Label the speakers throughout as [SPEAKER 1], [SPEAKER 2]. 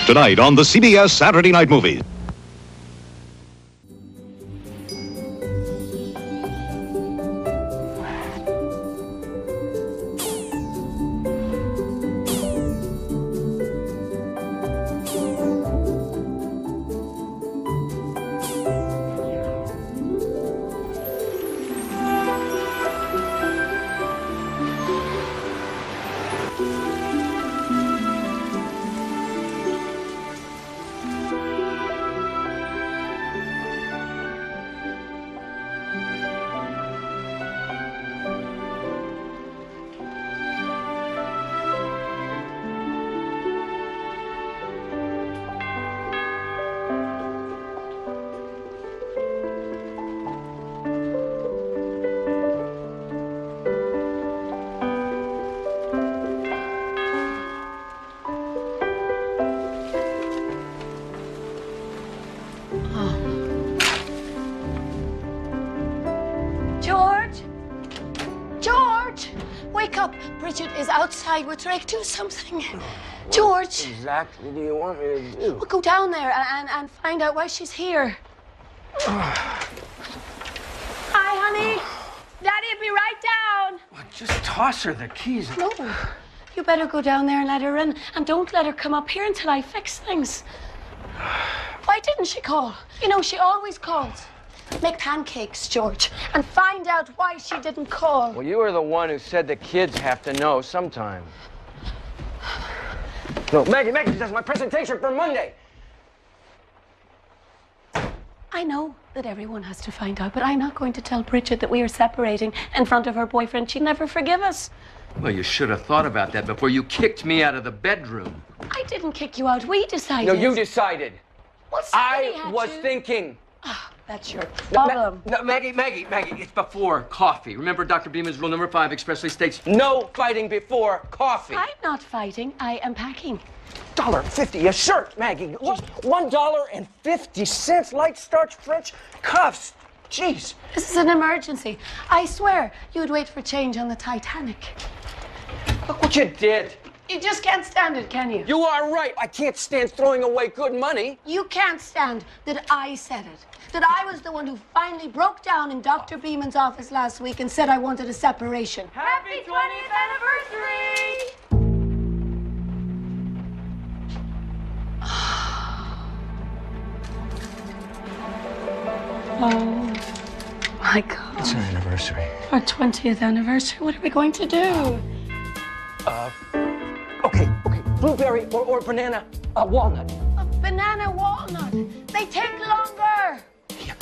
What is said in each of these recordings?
[SPEAKER 1] Tonight on the CBS Saturday Night Movie.
[SPEAKER 2] Bridget is outside with Drake. Do something. George.
[SPEAKER 3] What exactly do you want me to do?
[SPEAKER 2] Well, go down there and find out why she's here. Hi, honey. Daddy'll be right down.
[SPEAKER 3] Well, just toss her the keys.
[SPEAKER 2] No. You better go down there and let her in. And don't let her come up here until I fix things. Why didn't she call? You know, she always calls. Make pancakes, George, and find out why she didn't call.
[SPEAKER 3] Well, you were the one who said the kids have to know sometime. No, Maggie, that's my presentation for Monday.
[SPEAKER 2] I know that everyone has to find out, but I'm not going to tell Bridget that we are separating in front of her boyfriend. She'd never forgive us.
[SPEAKER 4] Well, you should have thought about that before you kicked me out of the bedroom.
[SPEAKER 2] I didn't kick you out. We decided.
[SPEAKER 3] No, you decided.
[SPEAKER 2] Well, somebody had
[SPEAKER 3] I was
[SPEAKER 2] to.
[SPEAKER 3] thinking.
[SPEAKER 2] Oh, that's your problem.
[SPEAKER 4] No, Maggie, it's before coffee. Remember Dr. Beeman's rule number 5 expressly states...
[SPEAKER 3] No fighting before coffee.
[SPEAKER 2] I'm not fighting. I am packing.
[SPEAKER 3] $1.50 a shirt, Maggie. What? $1.50. Light starch French cuffs. Jeez.
[SPEAKER 2] This is an emergency. I swear you'd wait for change on the Titanic.
[SPEAKER 3] Look what you did.
[SPEAKER 2] You just can't stand it, can you?
[SPEAKER 3] You are right. I can't stand throwing away good money.
[SPEAKER 2] You can't stand that I said it. That I was the one who finally broke down in Dr. Beeman's office last week and said I wanted a separation.
[SPEAKER 5] Happy 20th anniversary!
[SPEAKER 2] Oh, my God.
[SPEAKER 3] It's our anniversary.
[SPEAKER 2] Our 20th anniversary. What are we going to do?
[SPEAKER 3] Okay. Blueberry or banana walnut.
[SPEAKER 2] A banana walnut. They take longer.
[SPEAKER 3] Yeah.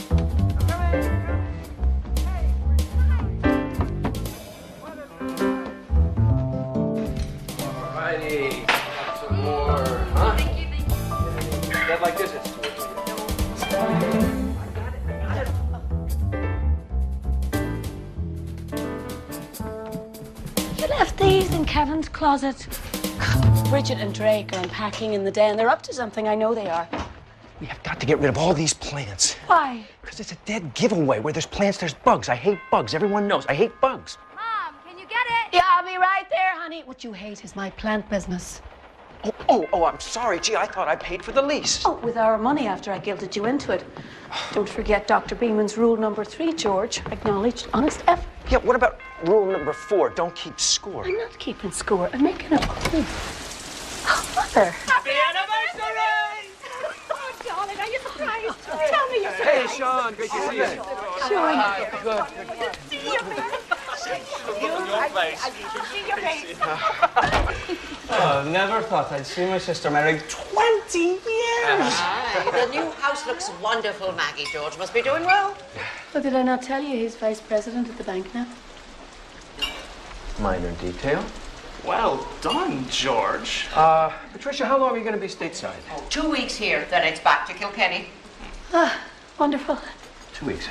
[SPEAKER 4] Alrighty. Some more, huh?
[SPEAKER 5] Thank you.
[SPEAKER 4] That like this, it's
[SPEAKER 2] You left these in Kevin's closet. Bridget and Drake are unpacking in the den. They're up to something. I know they are.
[SPEAKER 3] We have got to get rid of all these plants.
[SPEAKER 2] Why?
[SPEAKER 3] Because it's a dead giveaway. Where there's plants, there's bugs. I hate bugs. Everyone knows. I hate bugs.
[SPEAKER 5] Mom, can you get it?
[SPEAKER 2] Yeah, I'll be right there, honey. What you hate is my plant business.
[SPEAKER 3] Oh, I'm sorry. Gee, I thought I paid for the lease.
[SPEAKER 2] Oh, with our money after I guilted you into it. Don't forget Dr. Beeman's rule number 3, George. Acknowledged honest effort.
[SPEAKER 3] Yeah, what about rule number 4? Don't keep score.
[SPEAKER 2] I'm not keeping score. I'm making a point. Oh, Mother.
[SPEAKER 5] Happy anniversary! Oh, darling, are you surprised? Tell me you're surprised.
[SPEAKER 4] Hey, Sean, great to see you.
[SPEAKER 2] Sean.
[SPEAKER 5] Good to see you, man. I see your face.
[SPEAKER 6] Never thought I'd see my sister married 20 years.
[SPEAKER 7] The new house looks wonderful, Maggie. George must be doing well.
[SPEAKER 2] Well, did I not tell you he's vice president at the bank now?
[SPEAKER 3] Minor detail.
[SPEAKER 6] Well done, George.
[SPEAKER 3] Patricia, how long are you going to be stateside?
[SPEAKER 7] 2 weeks here, then it's back to Kilkenny.
[SPEAKER 2] Ah, wonderful.
[SPEAKER 4] 2 weeks.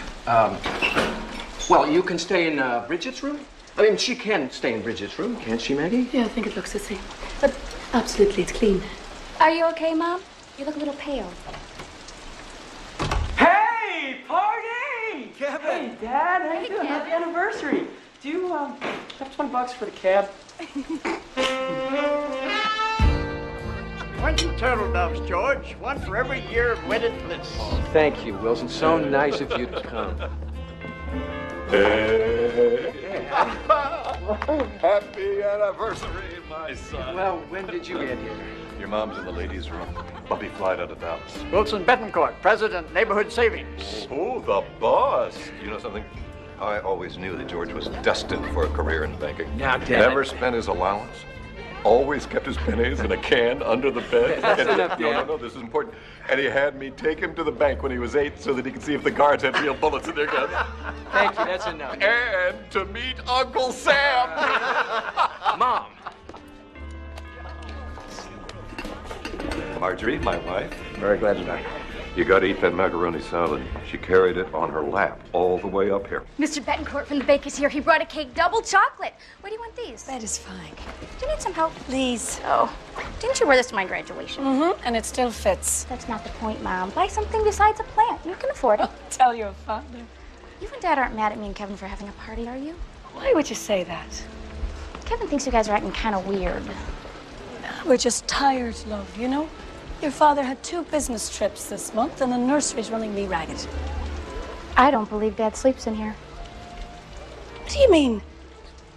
[SPEAKER 4] Well, you can stay in Bridget's room? I mean, she can stay in Bridget's room, can't she, Maggie?
[SPEAKER 2] Yeah, I think it looks the same. But absolutely, it's clean.
[SPEAKER 5] Are you okay, Mom? You look a little pale.
[SPEAKER 6] Hey, party!
[SPEAKER 4] Kevin!
[SPEAKER 6] Hey, Dad, how you doing? Happy anniversary. Do you have $20 for the cab?
[SPEAKER 8] 20 turtle doves, George. One for every year of wedded bliss.
[SPEAKER 4] Thank you, Wilson. So nice of you to come.
[SPEAKER 9] Happy anniversary, my son.
[SPEAKER 4] Well, when did you get here?
[SPEAKER 9] Your mom's in the ladies' room. Bumpy flight out of Dallas.
[SPEAKER 8] Wilson Betancourt, President, Neighborhood Savings.
[SPEAKER 9] Oh, the boss. You know something? I always knew that George was destined for a career in banking.
[SPEAKER 4] Now, Dad.
[SPEAKER 9] Never spent his allowance. Always kept his pennies in a can under the bed.
[SPEAKER 4] That's enough, Dad.
[SPEAKER 9] No, this is important. And he had me take him to the bank when he was 8 so that he could see if the guards had real bullets in their guns.
[SPEAKER 4] Thank you, that's enough.
[SPEAKER 9] And to meet Uncle Sam.
[SPEAKER 4] Mom.
[SPEAKER 9] Marjorie, my wife.
[SPEAKER 4] Very glad to know.
[SPEAKER 9] You gotta eat that macaroni salad. She carried it on her lap all the way up here.
[SPEAKER 5] Mr. Betancourt from the baker's here. He brought a cake, double chocolate. Where do you want these?
[SPEAKER 2] That is fine.
[SPEAKER 5] Do you need some help?
[SPEAKER 2] Please.
[SPEAKER 5] Oh, didn't you wear this to my graduation?
[SPEAKER 2] Mm-hmm. And it still fits.
[SPEAKER 5] That's not the point, Mom. Buy something besides a plant. You can afford it.
[SPEAKER 2] Tell your father.
[SPEAKER 5] You and Dad aren't mad at me and Kevin for having a party, are you?
[SPEAKER 2] Why would you say that?
[SPEAKER 5] Kevin thinks you guys are acting kind of weird.
[SPEAKER 2] We're just tired, love, you know? Your father had 2 business trips this month, and the nursery's running me ragged.
[SPEAKER 5] I don't believe Dad sleeps in here.
[SPEAKER 2] What do you mean?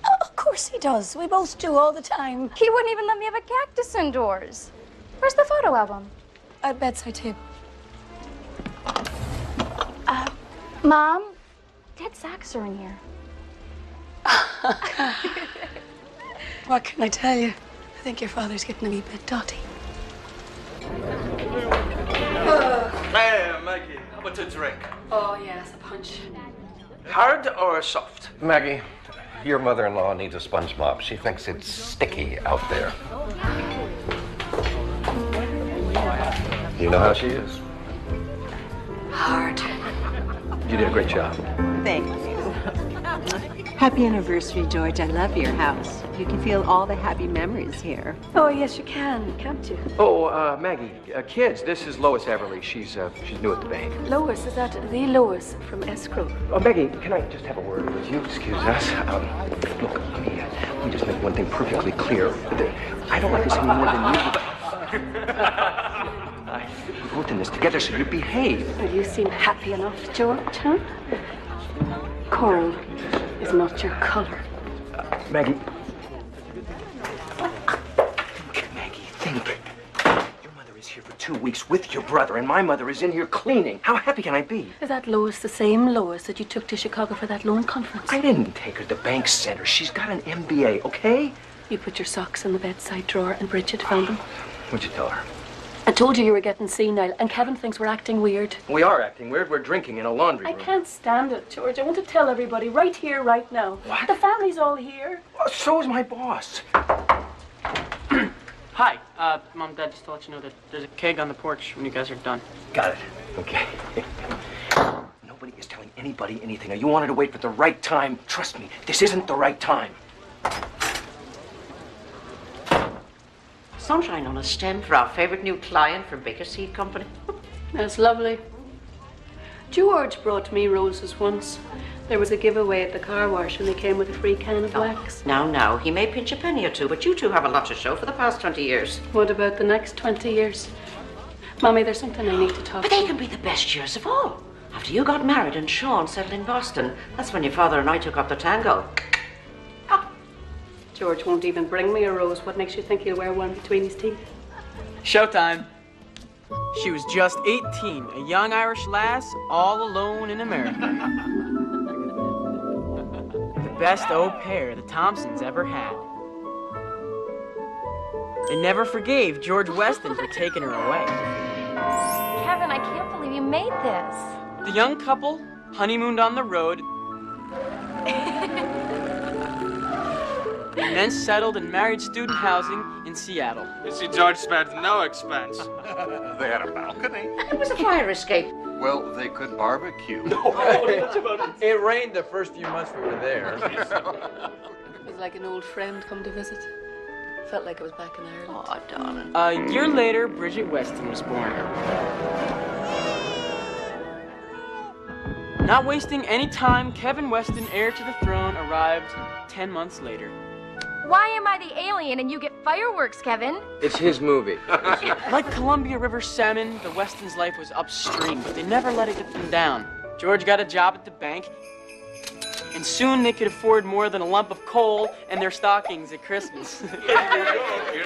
[SPEAKER 2] Oh, of course he does. We both do all the time.
[SPEAKER 5] He wouldn't even let me have a cactus indoors. Where's the photo album?
[SPEAKER 2] At bedside table.
[SPEAKER 5] Mom, Dad's socks are in here.
[SPEAKER 2] What can I tell you? I think your father's getting a wee bit dotty.
[SPEAKER 8] Hey, Maggie, how about a drink?
[SPEAKER 2] Oh, yes, a punch.
[SPEAKER 8] Hard or soft?
[SPEAKER 10] Maggie, your mother-in-law needs a sponge mop. She thinks it's sticky out there. You know how she is.
[SPEAKER 2] Hard.
[SPEAKER 4] You did a great job.
[SPEAKER 11] Thank you. Happy anniversary, George. I love your house. You can feel all the happy memories here.
[SPEAKER 2] Oh, yes, you can, can't you?
[SPEAKER 4] Oh, Maggie, kids, this is Lois Everly. She's new at the bank.
[SPEAKER 2] Lois, is that the Lois from escrow?
[SPEAKER 4] Oh, Maggie, can I just have a word with you? Excuse us. Look, let me just make one thing perfectly clear. I don't like this any more than you do. We're both in this together, so you behave.
[SPEAKER 2] Well, you seem happy enough, George, huh? Coral is not your color.
[SPEAKER 4] Maggie. Think, Maggie, think. Your mother is here for 2 weeks with your brother, and my mother is in here cleaning. How happy can I be?
[SPEAKER 2] Is that Lois the same Lois that you took to Chicago for that loan conference?
[SPEAKER 4] I didn't take her to the bank center. She's got an MBA, okay?
[SPEAKER 2] You put your socks in the bedside drawer and Bridget found them.
[SPEAKER 4] What'd you tell her?
[SPEAKER 2] I told you were getting senile, and Kevin thinks we're acting weird.
[SPEAKER 4] We are acting weird. We're drinking in a laundry
[SPEAKER 2] I
[SPEAKER 4] room.
[SPEAKER 2] can't stand it, George. I want to tell everybody right here, right now.
[SPEAKER 4] What?
[SPEAKER 2] The family's all here.
[SPEAKER 4] So is my boss.
[SPEAKER 6] Hi, Mom, Dad, just to let you know that there's a keg on the porch when you guys are done.
[SPEAKER 4] Got it. Okay. Nobody is telling anybody anything. Now, you wanted to wait for the right time. Trust me, this isn't the right time.
[SPEAKER 7] Sunshine on a stem for our favorite new client from Baker Seed Company.
[SPEAKER 2] That's lovely. George brought me roses once. There was a giveaway at the car wash, and they came with a free can of wax.
[SPEAKER 7] Now, he may pinch a penny or two, but you two have a lot to show for the past 20 years.
[SPEAKER 2] What about the next 20 years? Mommy, there's something I need to talk
[SPEAKER 7] But
[SPEAKER 2] to
[SPEAKER 7] they
[SPEAKER 2] you.
[SPEAKER 7] can be the best years of all. After you got married and Sean settled in Boston, that's when your father and I took up the tango.
[SPEAKER 2] George won't even bring me a rose. What makes you think he'll wear one between his teeth?
[SPEAKER 6] Showtime. She was just 18, a young Irish lass, all alone in America. The best au pair the Thompsons ever had. They never forgave George Weston for taking her away.
[SPEAKER 5] Kevin, I can't believe you made this.
[SPEAKER 6] The young couple honeymooned on the road and then settled in married student housing in Seattle.
[SPEAKER 12] You see, George spared no expense.
[SPEAKER 9] They had a balcony.
[SPEAKER 7] It was a fire escape.
[SPEAKER 9] Well, they could barbecue.
[SPEAKER 13] It rained the first few months we were there.
[SPEAKER 2] It was like an old friend come to visit. Felt like I was back in Ireland.
[SPEAKER 7] Oh, darling.
[SPEAKER 6] A year later, Bridget Weston was born. Not wasting any time, Kevin Weston, heir to the throne, arrived 10 months later.
[SPEAKER 5] Why am I the alien and you get fireworks, Kevin?
[SPEAKER 13] It's his movie.
[SPEAKER 6] Like Columbia River salmon, the Weston's life was upstream, but they never let it get them down. George got a job at the bank, and soon they could afford more than a lump of coal and their stockings at Christmas.
[SPEAKER 9] Look at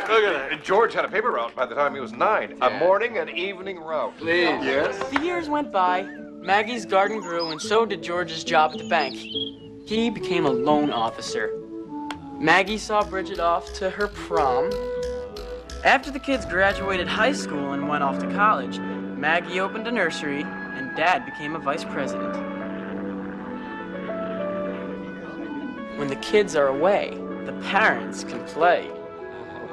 [SPEAKER 9] that. And George had a paper route by the time he was 9. A morning and evening route.
[SPEAKER 13] Please.
[SPEAKER 9] Yes?
[SPEAKER 6] The years went by, Maggie's garden grew, and so did George's job at the bank. He became a loan officer. Maggie saw Bridget off to her prom. After the kids graduated high school and went off to college, Maggie opened a nursery, and Dad became a vice president. When the kids are away, the parents can play.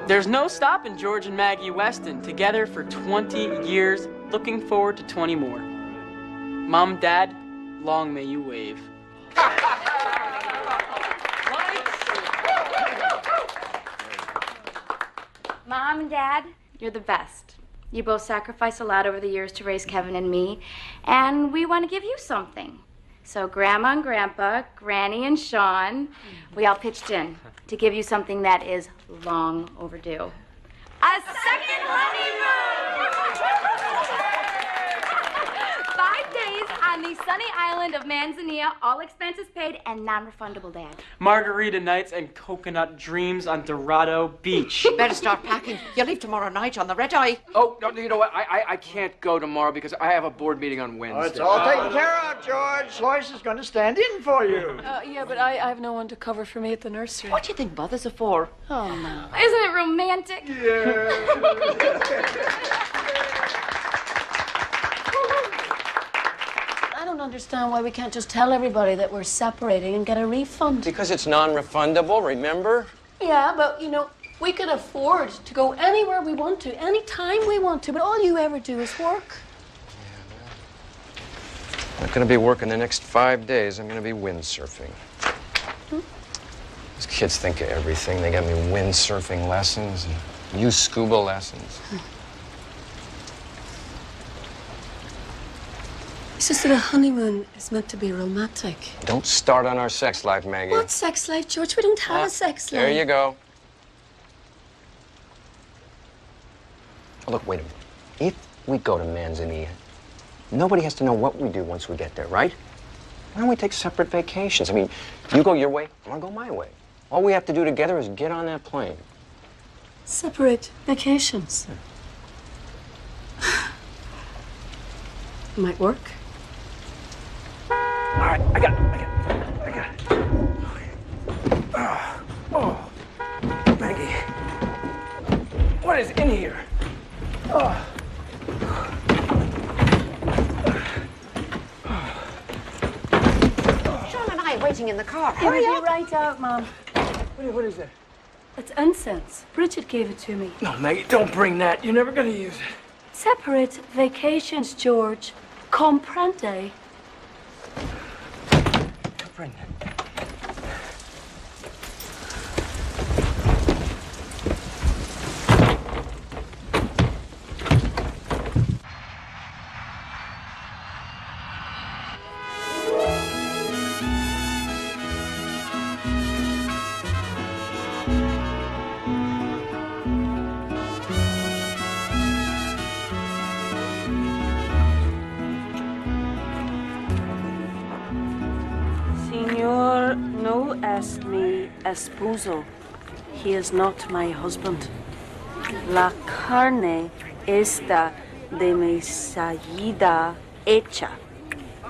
[SPEAKER 6] There's no stopping George and Maggie Weston, together for 20 years, looking forward to 20 more. Mom, Dad, long may you wave.
[SPEAKER 5] Mom and Dad, you're the best. You both sacrificed a lot over the years to raise Kevin and me, and we want to give you something. So Grandma and Grandpa, Granny and Sean, we all pitched in to give you something that is long overdue. A second honeymoon! 5 days on the sunny island of Manzanilla, all expenses paid and non-refundable, Dad.
[SPEAKER 6] Margarita nights and coconut dreams on Dorado Beach.
[SPEAKER 7] Better start packing. You leave tomorrow night on the red eye.
[SPEAKER 13] Oh, no, you know what? I can't go tomorrow because I have a board meeting on Wednesday.
[SPEAKER 8] Oh, it's all taken care of, George. Lois is going to stand in for you.
[SPEAKER 2] Yeah, but I have no one to cover for me at the nursery.
[SPEAKER 7] What do you think mothers are for?
[SPEAKER 2] Oh, no.
[SPEAKER 5] Isn't it romantic?
[SPEAKER 2] I don't understand why we can't just tell everybody that we're separating and get a refund.
[SPEAKER 3] Because it's non-refundable, remember?
[SPEAKER 2] Yeah, but, you know, we could afford to go anywhere we want to, anytime we want to, but all you ever do is work.
[SPEAKER 3] I'm not going to be working the next 5 days. I'm going to be windsurfing. These kids think of everything. They got me windsurfing lessons and you scuba lessons.
[SPEAKER 2] It's just that a honeymoon is meant to be romantic.
[SPEAKER 3] Don't start on our sex life, Maggie.
[SPEAKER 2] What sex life, George? We don't have a sex life.
[SPEAKER 3] There you go. Oh, look, wait a minute. If we go to Manzanilla, nobody has to know what we do once we get there, right? Why don't we take separate vacations? I mean, you go your way, I want to go my way. All we have to do together is get on that plane.
[SPEAKER 2] Separate vacations. Might work.
[SPEAKER 3] All right, I got it. Oh, Maggie, what is in here? Oh.
[SPEAKER 7] Sean and I are waiting in the car.
[SPEAKER 2] It'll be right out, Mom.
[SPEAKER 3] What is that?
[SPEAKER 2] It's incense. Bridget gave it to me.
[SPEAKER 3] No, Maggie, don't bring that. You're never gonna use it.
[SPEAKER 2] Separate vacations, George. Comprende?
[SPEAKER 3] Bring that.
[SPEAKER 2] Señor, no es mi esposo. He is not my husband. La carne está demasiada hecha.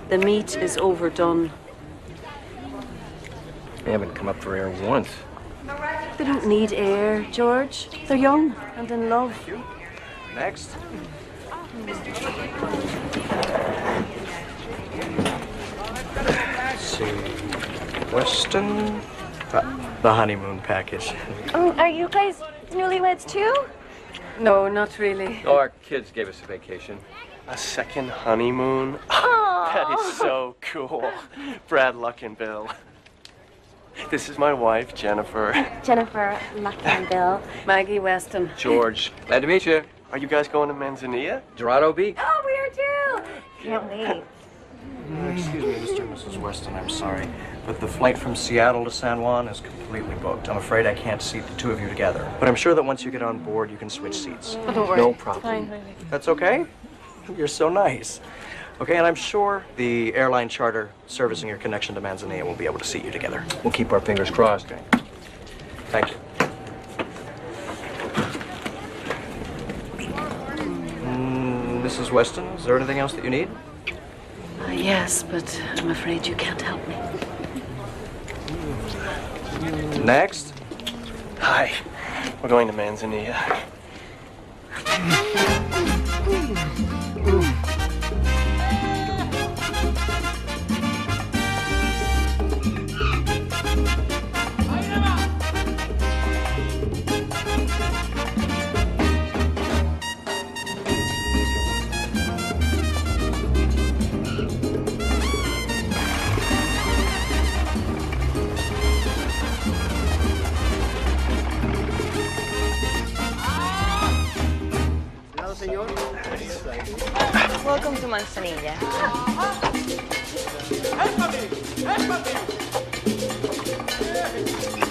[SPEAKER 2] The meat is overdone.
[SPEAKER 3] They haven't come up for air once.
[SPEAKER 2] They don't need air, George. They're young and in love.
[SPEAKER 3] Next. Weston.
[SPEAKER 8] The honeymoon package.
[SPEAKER 5] Are you guys newlyweds too?
[SPEAKER 2] No, not really.
[SPEAKER 13] Oh, our kids gave us a vacation.
[SPEAKER 14] A second honeymoon?
[SPEAKER 5] Aww.
[SPEAKER 14] That is so cool. Brad, Luck, and Bill. This is my wife, Jennifer.
[SPEAKER 5] Jennifer, Luck, and Bill.
[SPEAKER 2] Maggie Weston.
[SPEAKER 13] George, glad to meet you.
[SPEAKER 14] Are you guys going to Manzanilla?
[SPEAKER 13] Dorado Beach.
[SPEAKER 5] Oh, we are too. Can't wait.
[SPEAKER 8] Excuse me, Mr. and Mrs. Weston, I'm sorry,
[SPEAKER 15] but the flight from Seattle to San Juan is completely booked. I'm afraid I can't seat the two of you together. But I'm sure that once you get on board, you can switch seats.
[SPEAKER 5] Oh, don't worry.
[SPEAKER 15] No
[SPEAKER 5] It's
[SPEAKER 15] problem.
[SPEAKER 5] fine.
[SPEAKER 15] That's okay? You're so nice. Okay, and I'm sure the airline charter servicing your connection to Manzanilla will be able to seat you together.
[SPEAKER 3] We'll keep our fingers crossed.
[SPEAKER 15] Okay. Thank you. Mrs. Weston, is there anything else that you need?
[SPEAKER 11] Yes, but I'm afraid you can't help me.
[SPEAKER 15] Next. Hi. We're going to Manzanilla.
[SPEAKER 16] Welcome to Manzanilla.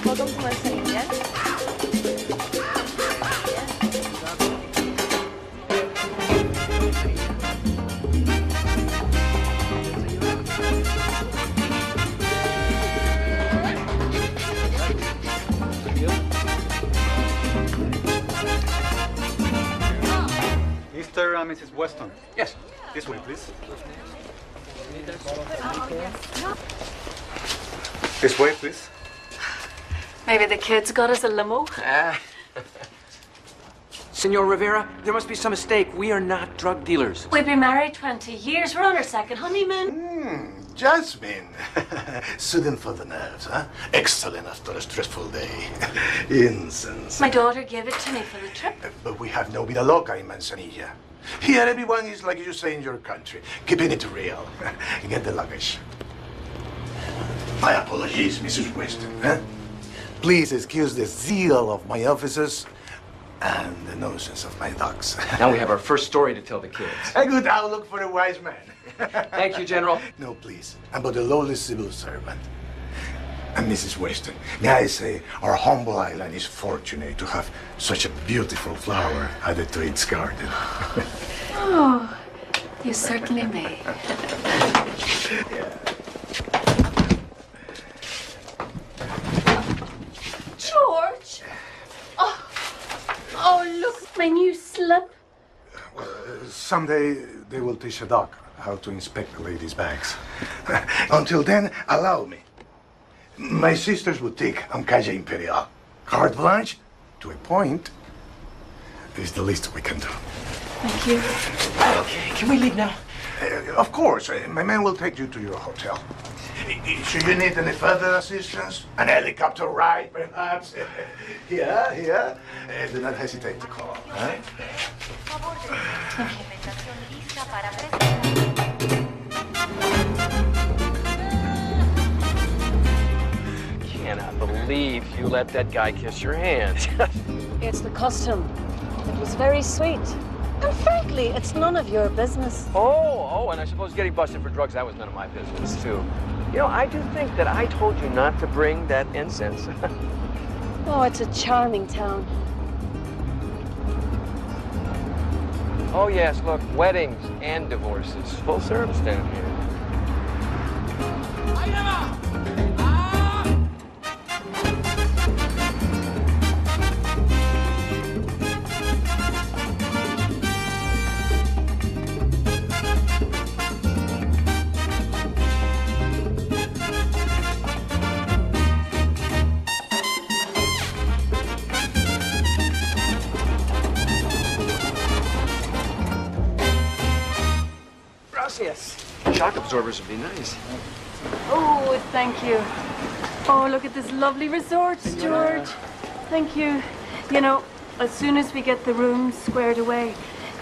[SPEAKER 16] Welcome to Manzanilla.
[SPEAKER 17] Mr. and Mrs. Weston.
[SPEAKER 15] Yes.
[SPEAKER 17] This way, please. This way, please.
[SPEAKER 11] Maybe the kids got us a limo?
[SPEAKER 3] Senor Rivera, there must be some mistake. We are not drug dealers.
[SPEAKER 2] We've been married 20 years. We're on our second honeymoon.
[SPEAKER 18] Jasmine. Soothing for the nerves, huh? Excellent after a stressful day. Incense.
[SPEAKER 2] My daughter gave it to me for the trip.
[SPEAKER 18] But we have no vida loca in Manzanilla. Here, everyone is like you say in your country, keeping it real. Get the luggage. My apologies, Mrs. Weston. Huh? Please excuse the zeal of my officers and the nonsense of my dogs.
[SPEAKER 3] Now we have our first story to tell the kids.
[SPEAKER 18] A good outlook for a wise man.
[SPEAKER 3] Thank you, General.
[SPEAKER 18] No, please. I'm but a lowly civil servant. And Mrs. Weston, may I say, our humble island is fortunate to have such a beautiful flower added to its garden.
[SPEAKER 11] Oh, you certainly may.
[SPEAKER 2] George! Oh, look, my new slip.
[SPEAKER 18] Someday they will teach a doc how to inspect the ladies' bags. Until then, allow me. My sister's boutique on Calle Imperial. Carte blanche, to a point, is the least we can do.
[SPEAKER 11] Thank you.
[SPEAKER 18] Okay, can we leave now? Of course. My man will take you to your hotel. Should you need any further assistance? An helicopter ride, perhaps? Yeah. Do not hesitate to call. Huh?
[SPEAKER 3] Cannot believe you let that guy kiss your hand.
[SPEAKER 2] It's the custom. It was very sweet. And frankly, it's none of your business.
[SPEAKER 3] Oh, and I suppose getting busted for drugs, that was none of my business, too. You know, I do think that I told you not to bring that incense.
[SPEAKER 2] Oh, it's a charming town.
[SPEAKER 3] Oh, yes, look, weddings and divorces. Full service down here. Gracias. Shock absorbers would be nice.
[SPEAKER 2] Oh, thank you. Oh, look at this lovely resort, George. Thank you. You know, as soon as we get the rooms squared away,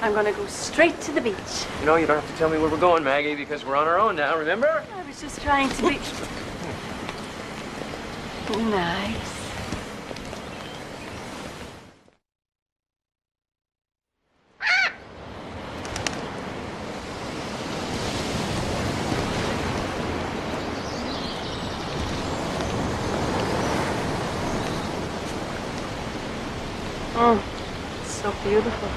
[SPEAKER 2] I'm going to go straight to the beach.
[SPEAKER 3] You know, you don't have to tell me where we're going, Maggie, because we're on our own now, remember?
[SPEAKER 2] I was just trying to be nice.
[SPEAKER 11] Oh, it's so beautiful.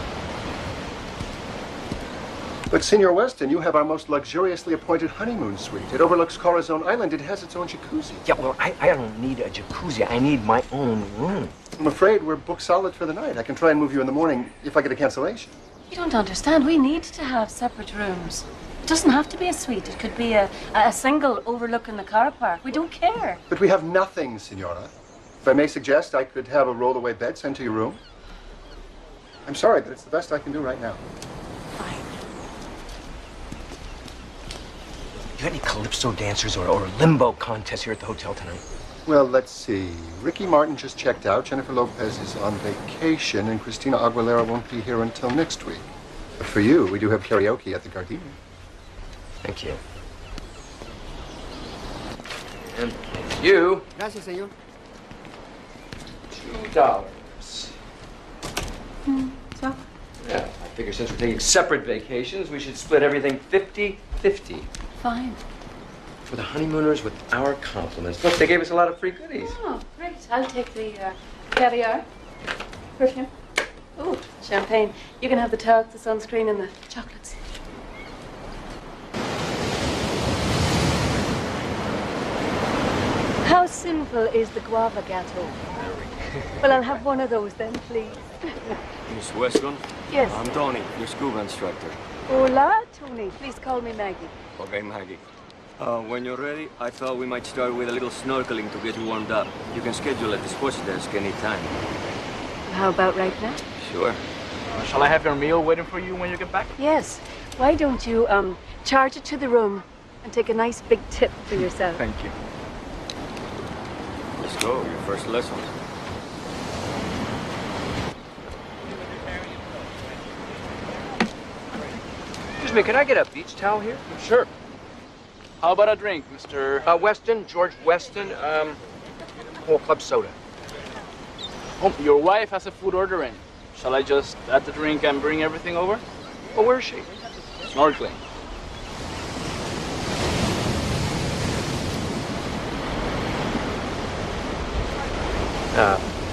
[SPEAKER 19] But, Senor Weston, you have our most luxuriously appointed honeymoon suite. It overlooks Corazon Island. It has its own jacuzzi.
[SPEAKER 3] Yeah, well, I don't need a jacuzzi. I need my own room.
[SPEAKER 19] I'm afraid we're booked solid for the night. I can try and move you in the morning if I get a cancellation.
[SPEAKER 2] You don't understand. We need to have separate rooms. It doesn't have to be a suite. It could be a single overlooking the car park. We don't care.
[SPEAKER 19] But we have nothing, Senora. If I may suggest, I could have a roll-away bed sent to your room. I'm sorry, but it's the best I can do right now.
[SPEAKER 3] You got any calypso dancers or limbo contests here at the hotel tonight?
[SPEAKER 19] Well, let's see. Ricky Martin just checked out. Jennifer Lopez is on vacation, and Christina Aguilera won't be here until next week. But for you, we do have karaoke at the Gardenia.
[SPEAKER 3] Thank you. And you.
[SPEAKER 20] Gracias, señor.
[SPEAKER 3] $2.
[SPEAKER 11] So?
[SPEAKER 3] Yeah, I figure since we're taking separate vacations, we should split everything 50-50.
[SPEAKER 2] Fine.
[SPEAKER 3] For the honeymooners with our compliments. Look, they gave us a lot of free goodies.
[SPEAKER 2] Oh, great. I'll take the caviar. Perfume. Ooh, champagne. You can have the tarts, the sunscreen, and the chocolates. How simple is the guava gateau? Well, I'll have one of those then, please.
[SPEAKER 14] Miss Weston?
[SPEAKER 2] Yes.
[SPEAKER 14] I'm Downey, your scuba instructor.
[SPEAKER 2] Hola, Tony. Please call me Maggie.
[SPEAKER 14] Okay, Maggie. When you're ready, I thought we might start with a little snorkeling to get you warmed up. You can schedule at the sports desk anytime.
[SPEAKER 2] How about right now?
[SPEAKER 14] Sure.
[SPEAKER 12] Shall I have your meal waiting for you when you get back?
[SPEAKER 2] Yes. Why don't you, charge it to the room and take a nice big tip for yourself?
[SPEAKER 12] Thank you.
[SPEAKER 14] Let's go, your first lesson.
[SPEAKER 3] Excuse me, can I get a beach towel here?
[SPEAKER 12] Sure. How about a drink, Mr.
[SPEAKER 3] Weston, George Weston, whole club soda.
[SPEAKER 12] Oh, your wife has a food order in. Shall I just add the drink and bring everything over?
[SPEAKER 3] Well, where is she?
[SPEAKER 12] Snorkeling.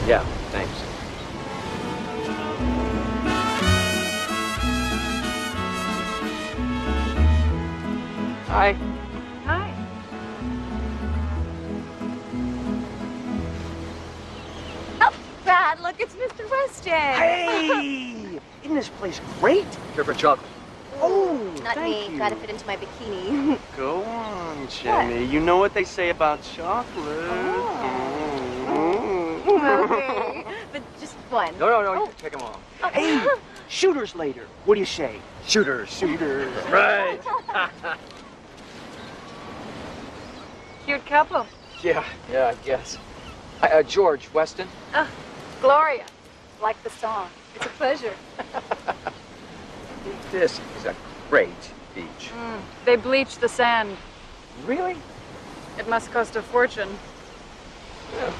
[SPEAKER 3] Yeah, thanks. Hi.
[SPEAKER 2] Hi. Oh, Brad, look, it's Mr. Weston.
[SPEAKER 3] Hey! Isn't this place great? Here for chocolate.
[SPEAKER 16] Oh, not
[SPEAKER 3] thank
[SPEAKER 16] me.
[SPEAKER 3] you.
[SPEAKER 16] Gotta fit into my bikini.
[SPEAKER 14] Go on, Jenny. You know what they say about chocolate.
[SPEAKER 16] Okay, but just one.
[SPEAKER 3] No, take them all.
[SPEAKER 14] Hey, shooters later. What do you say?
[SPEAKER 3] Shooters.
[SPEAKER 14] Shooters.
[SPEAKER 3] Right.
[SPEAKER 11] Cute couple.
[SPEAKER 3] Yeah, I guess. George Weston.
[SPEAKER 11] Gloria. Like the song. It's a pleasure.
[SPEAKER 3] This is a great beach.
[SPEAKER 11] They bleach the sand.
[SPEAKER 3] Really?
[SPEAKER 11] It must cost a fortune.
[SPEAKER 3] Yeah.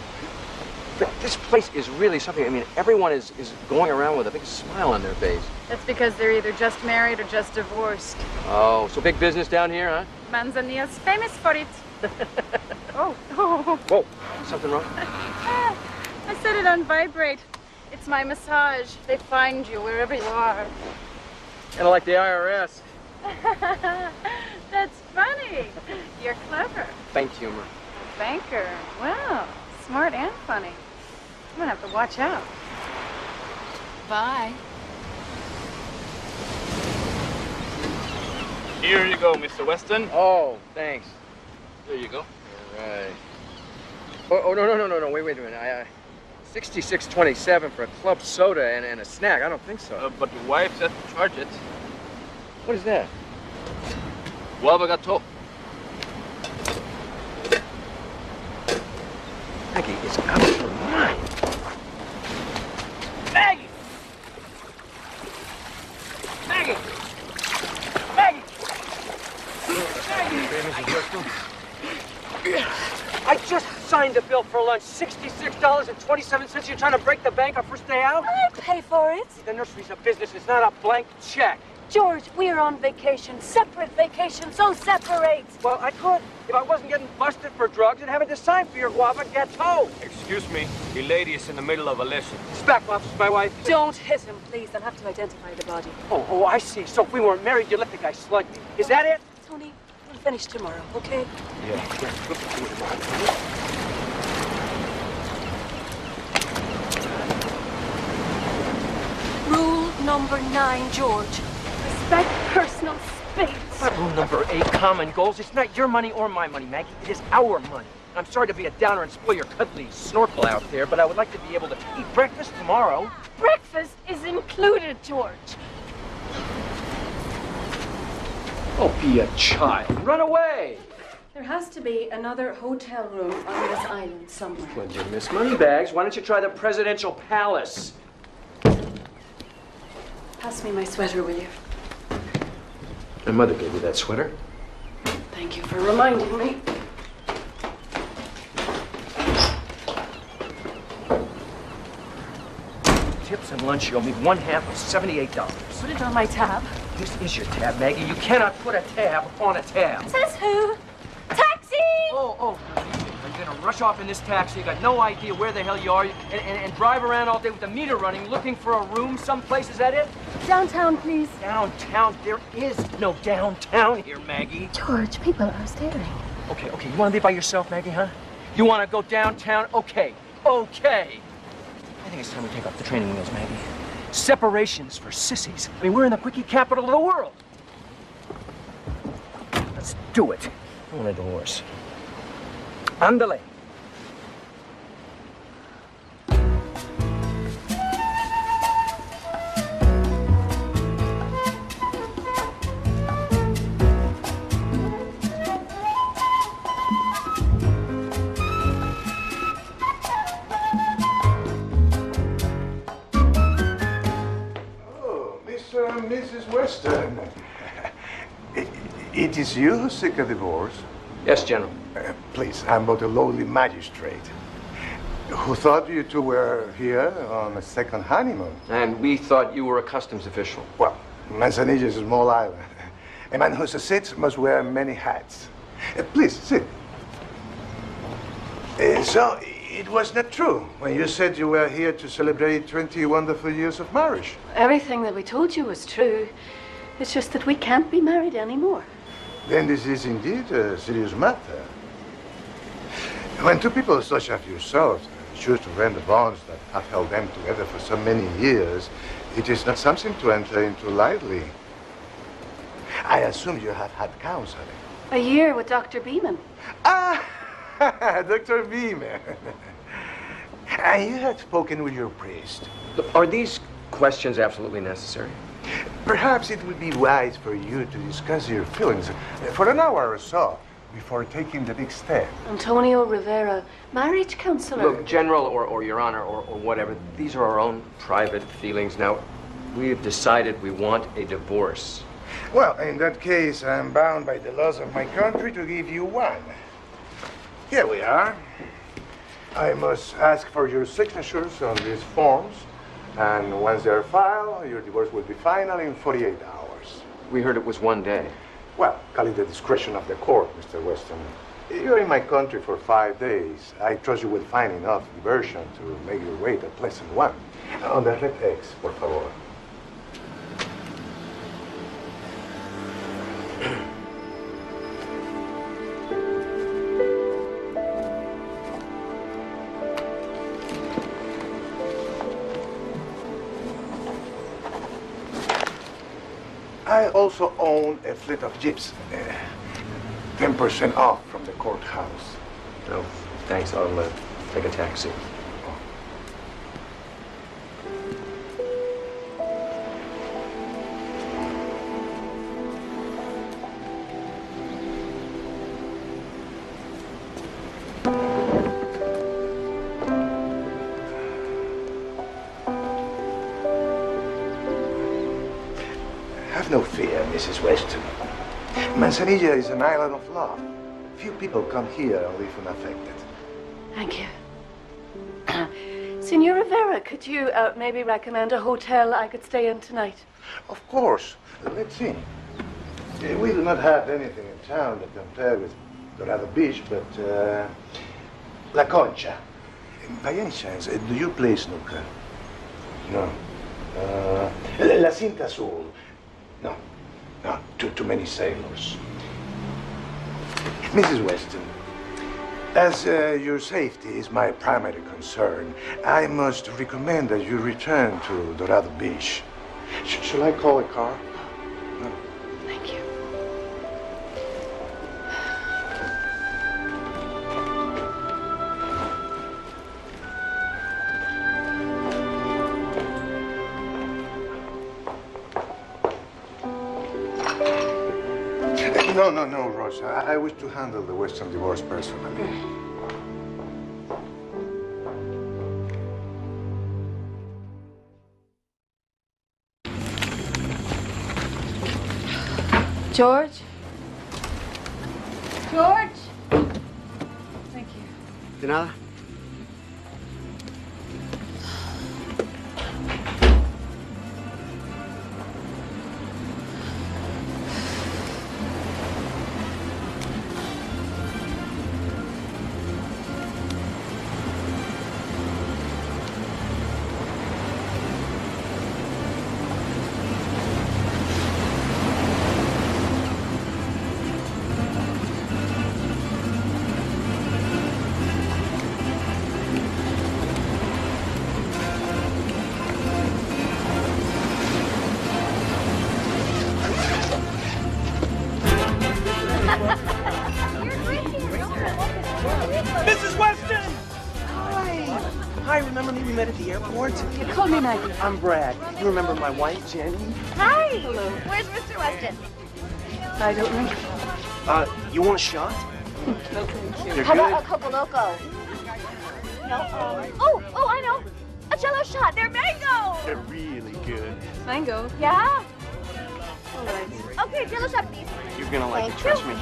[SPEAKER 3] But this place is really something. I mean, everyone is going around with a big smile on their face.
[SPEAKER 11] That's because they're either just married or just divorced.
[SPEAKER 3] Oh, so big business down here, huh?
[SPEAKER 11] Manzanilla's famous for it. Oh.
[SPEAKER 3] Whoa, something wrong?
[SPEAKER 11] I set it on vibrate. It's my massage. They find you wherever you are.
[SPEAKER 3] Kind of like the IRS.
[SPEAKER 11] That's funny. You're clever.
[SPEAKER 3] Bank humor.
[SPEAKER 11] Banker. Wow. Smart and funny. I'm gonna have to watch out. Bye.
[SPEAKER 12] Here you go, Mr. Weston.
[SPEAKER 3] Oh, thanks.
[SPEAKER 12] There you go.
[SPEAKER 3] All right. Oh, no. Wait a minute. $66.27 for a club soda and a snack. I don't think so.
[SPEAKER 12] But your wife said to charge it.
[SPEAKER 3] What is that?
[SPEAKER 12] Guava gateau.
[SPEAKER 3] Maggie is out of her mind.
[SPEAKER 14] Maggie! Maggie! Maggie! I just signed a bill for lunch. $66.27. You're trying to break the bank our first day out?
[SPEAKER 2] I'll pay for it.
[SPEAKER 14] The nursery's a business. It's not a blank check.
[SPEAKER 2] George, we are on vacation. Separate vacation, so separate.
[SPEAKER 14] Well, I could. If I wasn't getting busted for drugs and having to sign for your guava gâteau. Excuse me. The lady is in the middle of a lesson. Back off, my wife.
[SPEAKER 2] Don't hit him, please. I'll have to identify the body.
[SPEAKER 14] Oh, I see. So if we weren't married, you'd let the guy slug me. Is that it?
[SPEAKER 2] Tony, we'll finish tomorrow, okay?
[SPEAKER 14] Yeah.
[SPEAKER 2] Rule number 9, George. Respect personal space.
[SPEAKER 14] Rule number 8, common goals. It's not your money or my money, Maggie. It is our money. I'm sorry to be a downer and spoil your cuddly snorkel out there, but I would like to be able to eat breakfast tomorrow.
[SPEAKER 2] Breakfast is included, George.
[SPEAKER 14] Oh, be a child. Run away.
[SPEAKER 2] There has to be another hotel room on this island somewhere.
[SPEAKER 14] Well, dear Miss Moneybags, why don't you try the Presidential Palace?
[SPEAKER 2] Pass me my sweater, will you?
[SPEAKER 14] My mother gave you that sweater.
[SPEAKER 2] Thank you for reminding me.
[SPEAKER 14] Tips and lunch, you owe me 1/2 of $78.
[SPEAKER 2] Put it on my tab.
[SPEAKER 14] This is your tab, Maggie. You cannot put a tab on a tab.
[SPEAKER 2] Says who? Taxi!
[SPEAKER 14] Oh. Are you gonna rush off in this taxi? You got no idea where the hell you are and drive around all day with the meter running looking for a room someplace? Is that it?
[SPEAKER 2] Downtown, please.
[SPEAKER 14] Downtown? There is no downtown here, Maggie.
[SPEAKER 2] George, people are staring.
[SPEAKER 14] Okay. You wanna be by yourself, Maggie, huh? You wanna go downtown? Okay. I think it's time we take off the training wheels, Maggie. Separation's for sissies. I mean, we're in the quickie capital of the world. Let's do it. I want a divorce. Ándale.
[SPEAKER 18] Mrs. Weston. It is you who seek a divorce?
[SPEAKER 14] Yes, General.
[SPEAKER 18] Please, I'm but a lowly magistrate who thought you two were here on a second honeymoon.
[SPEAKER 3] And we thought you were a customs official.
[SPEAKER 18] Well, Manzanilla is a small island. A man who succeeds must wear many hats. Please, sit. So, it was not true when you said you were here to celebrate 20 wonderful years of marriage.
[SPEAKER 2] Everything that we told you was true. It's just that we can't be married anymore.
[SPEAKER 18] Then this is indeed a serious matter. When two people such as yourselves choose to rent the bonds that have held them together for so many years, it is not something to enter into lightly. I assume you have had counseling.
[SPEAKER 2] A year with Dr. Beeman.
[SPEAKER 18] Dr. Beeman. And you had spoken with your priest.
[SPEAKER 3] Are these questions absolutely necessary?
[SPEAKER 18] Perhaps it would be wise for you to discuss your feelings for an hour or so before taking the big step.
[SPEAKER 2] Antonio Rivera, marriage counselor.
[SPEAKER 3] Look, General or Your Honor or whatever, these are our own private feelings. Now, we've decided we want a divorce.
[SPEAKER 18] Well, in that case, I'm bound by the laws of my country to give you one. Here we are. I must ask for your signatures on these forms, and once they're filed, your divorce will be final in 48 hours.
[SPEAKER 3] We heard it was 1 day.
[SPEAKER 18] Well, call it the discretion of the court, Mr. Weston. You're in my country for 5 days. I trust you will find enough diversion to make your wait a pleasant one. On the red X, por favor. I also own a fleet of jeeps. 10% off from the courthouse.
[SPEAKER 3] No, thanks. I'll take a taxi.
[SPEAKER 18] Have no fear, Mrs. Weston. Manzanilla is an island of love. Few people come here and live unaffected.
[SPEAKER 2] Thank you. Senor Rivera, could you maybe recommend a hotel I could stay in tonight?
[SPEAKER 18] Of course. Let's see. We do not have anything in town that compare with Dorado Beach, but La Concha. By any chance, do you play snooker? No. La Cinta Azul? No. No, too many sailors. Mrs. Weston, as your safety is my primary concern, I must recommend that you return to Dorado Beach. Shall I call a car? No.
[SPEAKER 2] Thank you.
[SPEAKER 18] No, Rosa. I wish to handle the Western divorce personally.
[SPEAKER 2] George? George? Thank you.
[SPEAKER 20] De nada.
[SPEAKER 14] Mrs. Weston! Hi. Hi, remember me? We met at the airport?
[SPEAKER 2] You call me Maggie.
[SPEAKER 14] I'm Brad. You remember my wife, Jenny?
[SPEAKER 16] Hi. Hello. Where's Mr. Weston?
[SPEAKER 2] I don't know.
[SPEAKER 14] You want a shot?
[SPEAKER 2] No, thank you.
[SPEAKER 14] You're
[SPEAKER 16] How
[SPEAKER 14] good?
[SPEAKER 16] about a Coco Loco? No. Oh, I know. A Jello shot. They're mango.
[SPEAKER 14] They're really good.
[SPEAKER 2] Mango?
[SPEAKER 16] Yeah.
[SPEAKER 2] All right.
[SPEAKER 16] Okay, Jello shot, please.
[SPEAKER 14] You're gonna like it,
[SPEAKER 16] Thank
[SPEAKER 14] trust
[SPEAKER 16] you.
[SPEAKER 14] me.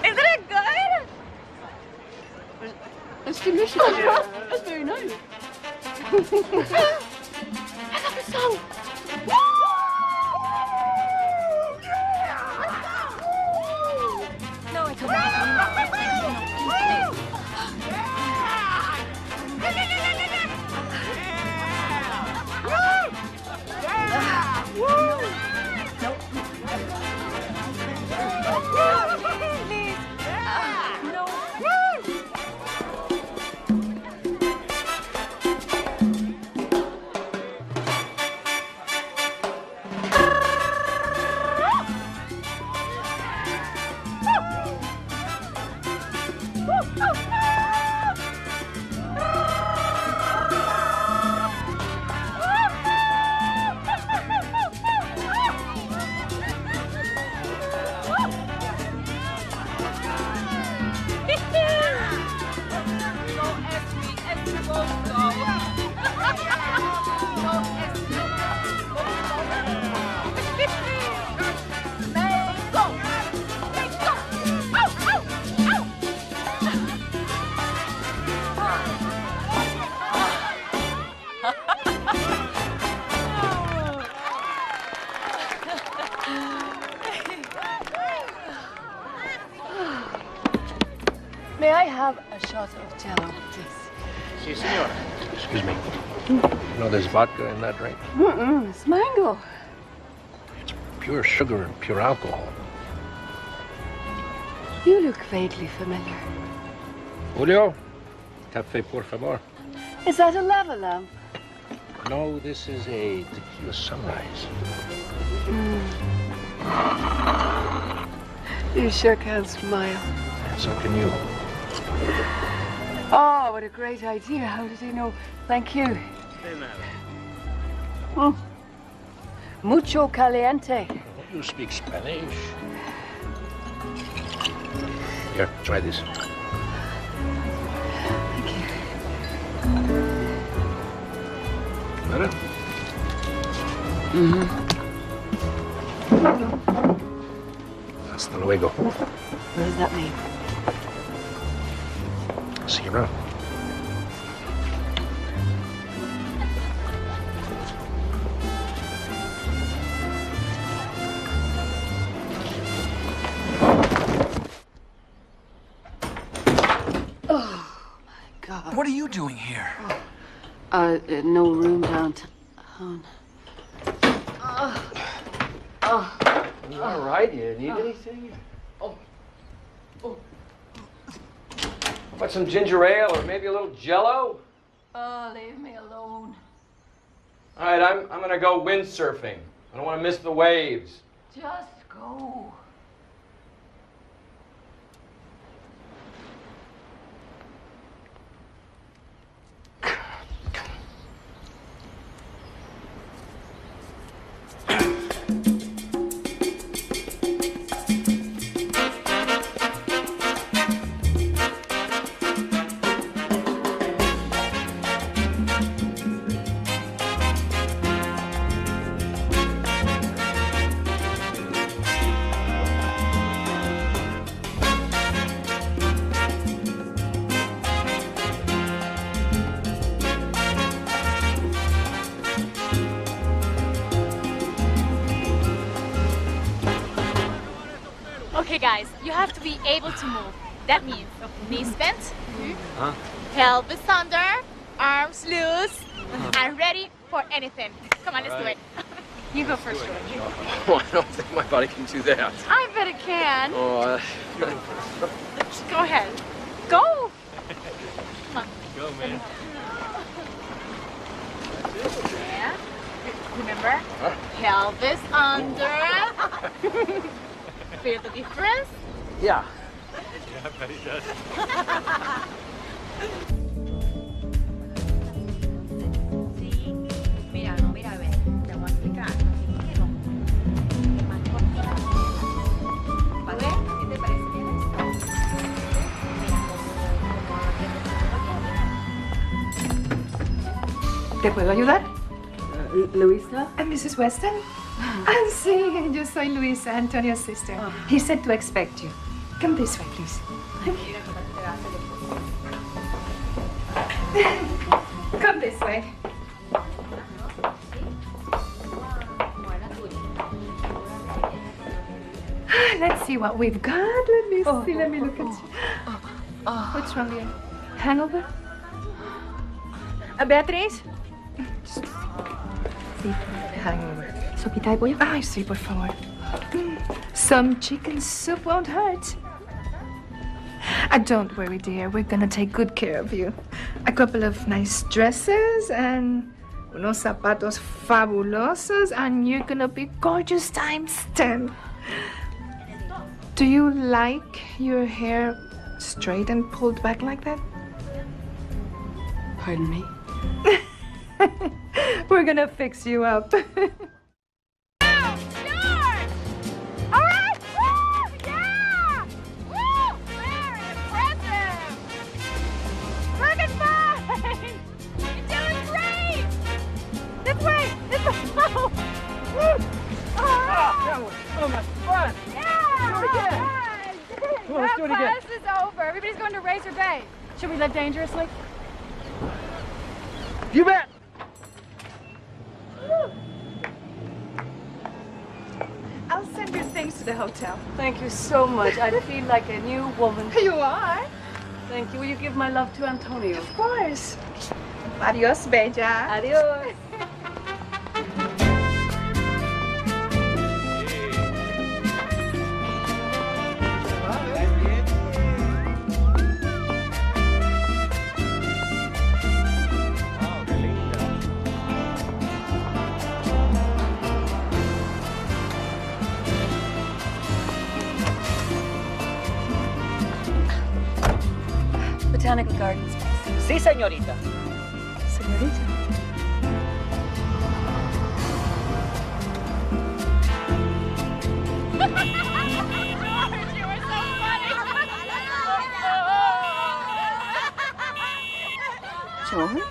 [SPEAKER 16] Isn't it good?
[SPEAKER 2] That's delicious. That's very nice.
[SPEAKER 16] I love the song.
[SPEAKER 2] No, it's a May I have a shot of Jello, please?
[SPEAKER 10] Si, senora. Excuse me. You know there's vodka in that drink?
[SPEAKER 2] It's mango.
[SPEAKER 10] Pure sugar and pure alcohol.
[SPEAKER 2] You look vaguely familiar.
[SPEAKER 10] Julio, café por favor.
[SPEAKER 2] Is that a lava lamp?
[SPEAKER 10] No, this is a tequila sunrise.
[SPEAKER 2] You sure can smile.
[SPEAKER 10] And so can you.
[SPEAKER 2] Oh, what a great idea. How did he know? Thank you. Mucho caliente.
[SPEAKER 10] You speak Spanish. Here, try this.
[SPEAKER 2] Thank you.
[SPEAKER 10] Better?
[SPEAKER 14] Hasta luego.
[SPEAKER 11] What does that mean?
[SPEAKER 14] See you around.
[SPEAKER 6] What are you doing here?
[SPEAKER 11] No room downtown.
[SPEAKER 14] You all right? You need anything?
[SPEAKER 6] Oh.
[SPEAKER 14] How about some ginger ale or maybe a little Jell-O?
[SPEAKER 2] Oh, leave me alone.
[SPEAKER 14] All right, I'm gonna go windsurfing. I don't want to miss the waves.
[SPEAKER 2] Just go.
[SPEAKER 16] Okay, guys, you have to be able to move. That means knees bent,
[SPEAKER 14] Huh?
[SPEAKER 16] pelvis under, arms loose, and ready for anything. Come on, let's do it. You go first, George.
[SPEAKER 14] Oh, I don't think my body can do that.
[SPEAKER 16] I bet it can.
[SPEAKER 14] Oh,
[SPEAKER 16] Just go ahead. Go! Come on.
[SPEAKER 12] Go, man.
[SPEAKER 16] Yeah. Remember?
[SPEAKER 14] Huh?
[SPEAKER 16] Pelvis under. Feel the difference?
[SPEAKER 14] Yeah.
[SPEAKER 12] Yeah, I bet he does.
[SPEAKER 5] Mira, no, mira, ve, te voy a explicar. ¿Vale? ¿Qué te parece bien esto?
[SPEAKER 20] ¿Te puedo ayudar?
[SPEAKER 11] Luisa?
[SPEAKER 20] Mrs. Weston? Sí, yo soy Luisa, Antonio's sister. He said to expect you. Come this way, please. Come this way. Let's see what we've got. Let me see. Let me look at you. What's wrong here? Hangover? Beatriz? Sí, hangover.
[SPEAKER 11] ¿Sopita de pollo?
[SPEAKER 20] Ay, sí, por favor. Some chicken soup won't hurt. Don't worry, dear. We're gonna take good care of you. A couple of nice dresses and unos zapatos fabulosos, and you're gonna be gorgeous times 10. Do you like your hair straight and pulled back like that?
[SPEAKER 11] Pardon me?
[SPEAKER 20] We're gonna fix you up.
[SPEAKER 14] Oh, my fun!
[SPEAKER 16] Yeah!
[SPEAKER 14] Do it again! Come on, let's do it again.
[SPEAKER 16] Class is over. Everybody's going to Razor Bay. Should we live dangerously?
[SPEAKER 14] You bet!
[SPEAKER 20] I'll send your things to the hotel.
[SPEAKER 11] Thank you so much. I feel like a new woman.
[SPEAKER 20] You are?
[SPEAKER 11] Thank you. Will you give my love to Antonio?
[SPEAKER 20] Of course. Adios, bella.
[SPEAKER 11] Adios.
[SPEAKER 2] Botanical Gardens.
[SPEAKER 6] Sí, señorita.
[SPEAKER 20] Señorita.
[SPEAKER 11] George?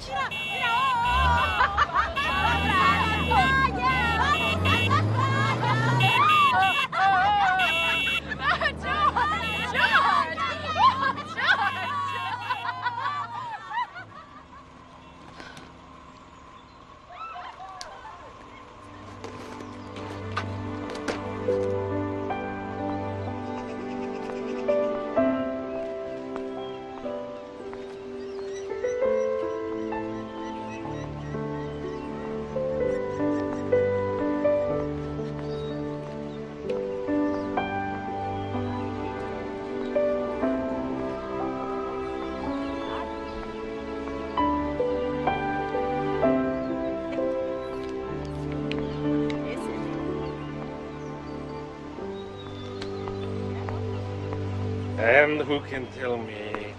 [SPEAKER 21] And who can tell me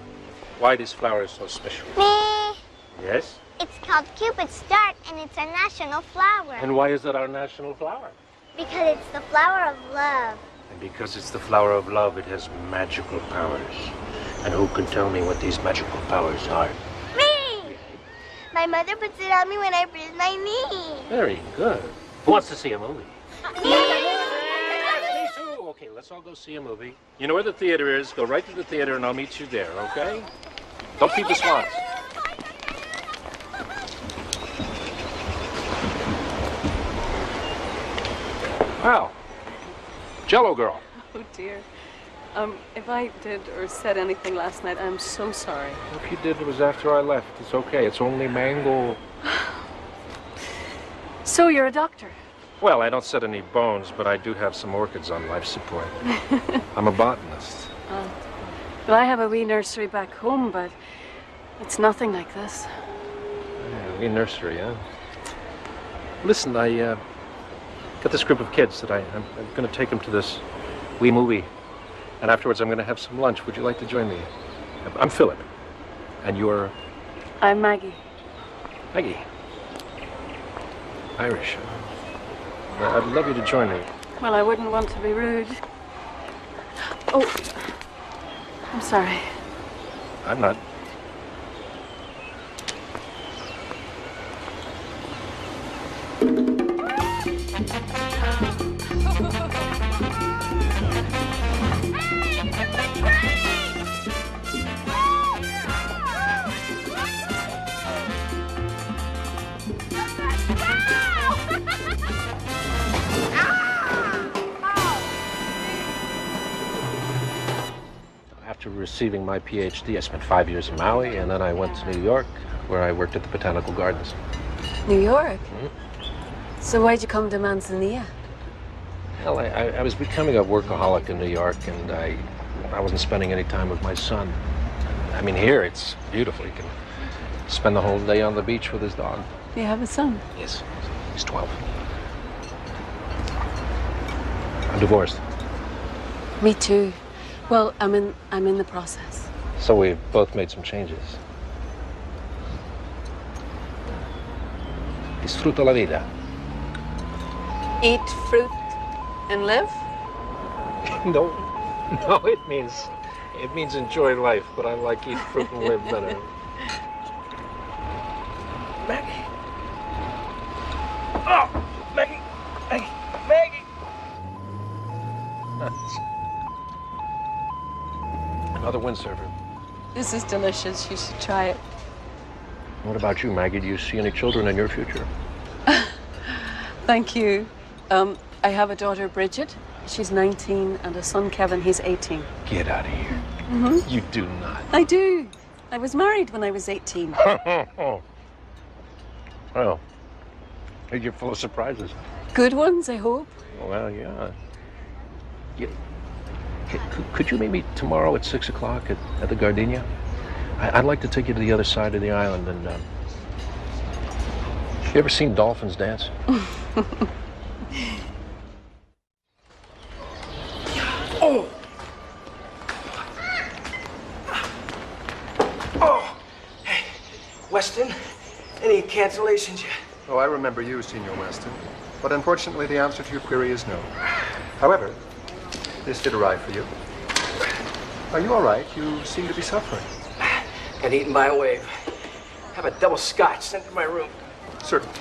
[SPEAKER 21] why this flower is so special?
[SPEAKER 22] Me.
[SPEAKER 21] Yes?
[SPEAKER 22] It's called Cupid's Dart, and it's a national flower.
[SPEAKER 21] And why is it our national flower?
[SPEAKER 22] Because it's the flower of love.
[SPEAKER 21] And because it's the flower of love, it has magical powers. And who can tell me what these magical powers are?
[SPEAKER 22] Me! My mother puts it on me when I bruise my knee.
[SPEAKER 21] Very good. Who wants to see a movie?
[SPEAKER 22] Me!
[SPEAKER 21] Okay, let's all go see a movie. You know where the theater is. Go right to the theater and I'll meet you there, okay? Don't feed the swans. Wow. Jello girl.
[SPEAKER 23] Oh, dear. If I did or said anything last night, I'm so sorry.
[SPEAKER 21] If you did, it was after I left. It's okay. It's only mango.
[SPEAKER 23] So you're a doctor?
[SPEAKER 21] Well, I don't set any bones, but I do have some orchids on life support. I'm a botanist.
[SPEAKER 23] Well, I have a wee nursery back home, but it's nothing like this.
[SPEAKER 21] Yeah, wee nursery, huh? Listen, I got this group of kids that I'm going to take them to this wee movie. And afterwards, I'm going to have some lunch. Would you like to join me? I'm Philip. And you're?
[SPEAKER 23] I'm Maggie.
[SPEAKER 21] Maggie. Irish. I'd love you to join me.
[SPEAKER 23] Well, I wouldn't want to be rude. Oh, I'm sorry.
[SPEAKER 21] I'm not. After receiving my PhD, I spent 5 years in Maui, and then I went to New York, where I worked at the Botanical Gardens.
[SPEAKER 23] New York?
[SPEAKER 21] Mm-hmm.
[SPEAKER 23] So why'd you come to Manzanilla?
[SPEAKER 21] Well, I was becoming a workaholic in New York, and I wasn't spending any time with my son. I mean, here it's beautiful. You can spend the whole day on the beach with his dog.
[SPEAKER 23] You have a son?
[SPEAKER 21] Yes, he's 12. I'm divorced.
[SPEAKER 23] Me too. Well, I'm in the process.
[SPEAKER 21] So we've both made some changes. Disfruto la vida.
[SPEAKER 23] Eat fruit and live?
[SPEAKER 21] No, it means enjoy life, but I like eat fruit and live better. Maggie. Oh, Maggie. Another windsurfer.
[SPEAKER 23] This is delicious. You should try it.
[SPEAKER 21] What about you, Maggie? Do you see any children in your future?
[SPEAKER 23] Thank you. I have a daughter, Bridget. She's 19, and a son, Kevin. He's 18.
[SPEAKER 21] Get out of here.
[SPEAKER 23] Mm-hmm.
[SPEAKER 21] You do not.
[SPEAKER 23] I do. I was married when I was 18.
[SPEAKER 21] Well, you're full of surprises.
[SPEAKER 23] Good ones, I hope.
[SPEAKER 21] Well, yeah. Could you meet me tomorrow at 6 o'clock at the Gardenia? I'd like to take you to the other side of the island and, you ever seen dolphins dance?
[SPEAKER 14] Oh! Hey, Weston, any cancellations yet?
[SPEAKER 19] Oh, I remember you, Senior Weston. But unfortunately, the answer to your query is no. However, this did arrive for you. Are you all right? You seem to be suffering.
[SPEAKER 14] Got eaten by a wave. Have a double scotch sent to my room.
[SPEAKER 19] Certainly.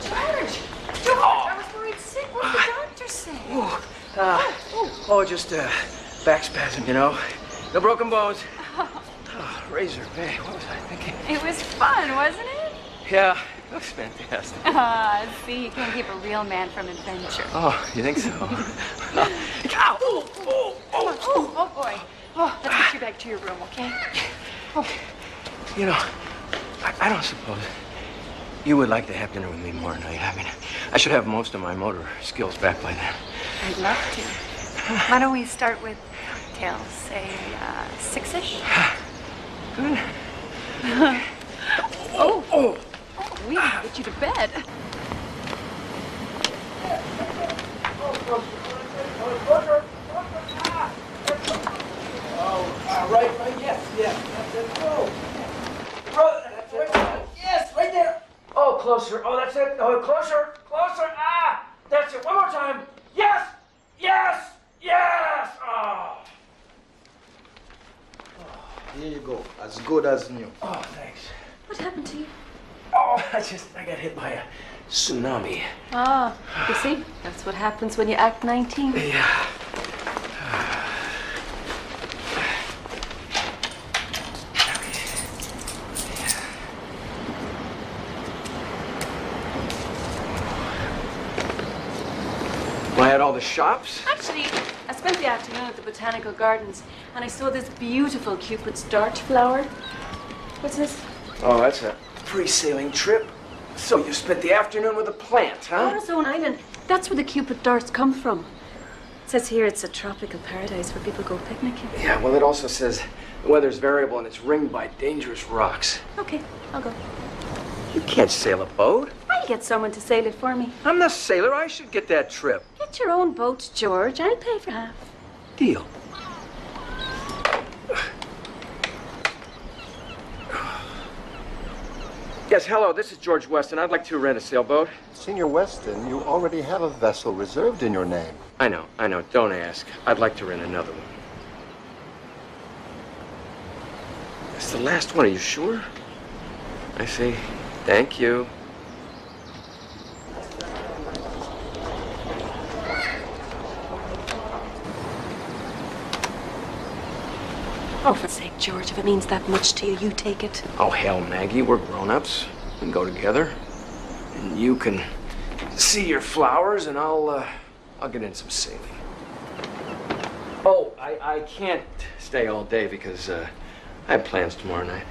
[SPEAKER 2] George, I was worried sick. What did the doctor say?
[SPEAKER 14] Just back spasm, you know. No broken bones. Razor Bay. What was I thinking?
[SPEAKER 5] It was fun, wasn't it?
[SPEAKER 14] Yeah, it was fantastic.
[SPEAKER 5] See, you can't keep a real man from adventure.
[SPEAKER 14] Oh, you think so?
[SPEAKER 5] Ow! Oh, boy. Oh, let's get you back to your room, okay? Oh.
[SPEAKER 14] You know, I don't suppose you would like to have dinner with me tomorrow night. I mean, I should have most of my motor skills back by then.
[SPEAKER 5] I'd love to. Why don't we start with cocktails, say 6-ish?
[SPEAKER 14] Good.
[SPEAKER 5] Oh, we need to get you to bed.
[SPEAKER 14] Right, yes. That's it. Oh. That's it. Yes, right there. Oh, closer. Oh, that's it. Oh, closer. Ah, that's it. One more time. Yes. Oh.
[SPEAKER 1] Here you go. As good as new.
[SPEAKER 14] Oh, thanks.
[SPEAKER 5] What happened to you?
[SPEAKER 14] Oh, I got hit by a tsunami.
[SPEAKER 23] Ah, you see? That's what happens when you act 19.
[SPEAKER 14] Yeah. I had all the shops.
[SPEAKER 23] Actually, I spent the afternoon at the Botanical Gardens, and I saw this beautiful Cupid's dart flower. What's this?
[SPEAKER 14] Oh, that's a pre-sailing trip. So you spent the afternoon with a plant, huh?
[SPEAKER 23] Matheson Island. That's where the Cupid darts come from. It says here it's a tropical paradise where people go picnicking.
[SPEAKER 14] Yeah, well, it also says the weather's variable and it's ringed by dangerous rocks.
[SPEAKER 23] Okay, I'll go.
[SPEAKER 14] You can't sail a boat.
[SPEAKER 23] I'll get someone to sail it for me.
[SPEAKER 14] I'm the sailor. I should get that trip.
[SPEAKER 23] Get your own boat, George. I'll pay for half.
[SPEAKER 14] Deal. Yes, hello, this is George Weston. I'd like to rent a sailboat.
[SPEAKER 19] Senior Weston, you already have a vessel reserved in your name.
[SPEAKER 14] I know. Don't ask. I'd like to rent another one. That's the last one. Are you sure? I see. Thank you.
[SPEAKER 23] Oh, for sake, George, if it means that much to you, you take it.
[SPEAKER 14] Oh, hell, Maggie, we're grown-ups. We can go together. And you can see your flowers, and I'll get in some sailing. Oh, I can't stay all day because I have plans tomorrow night.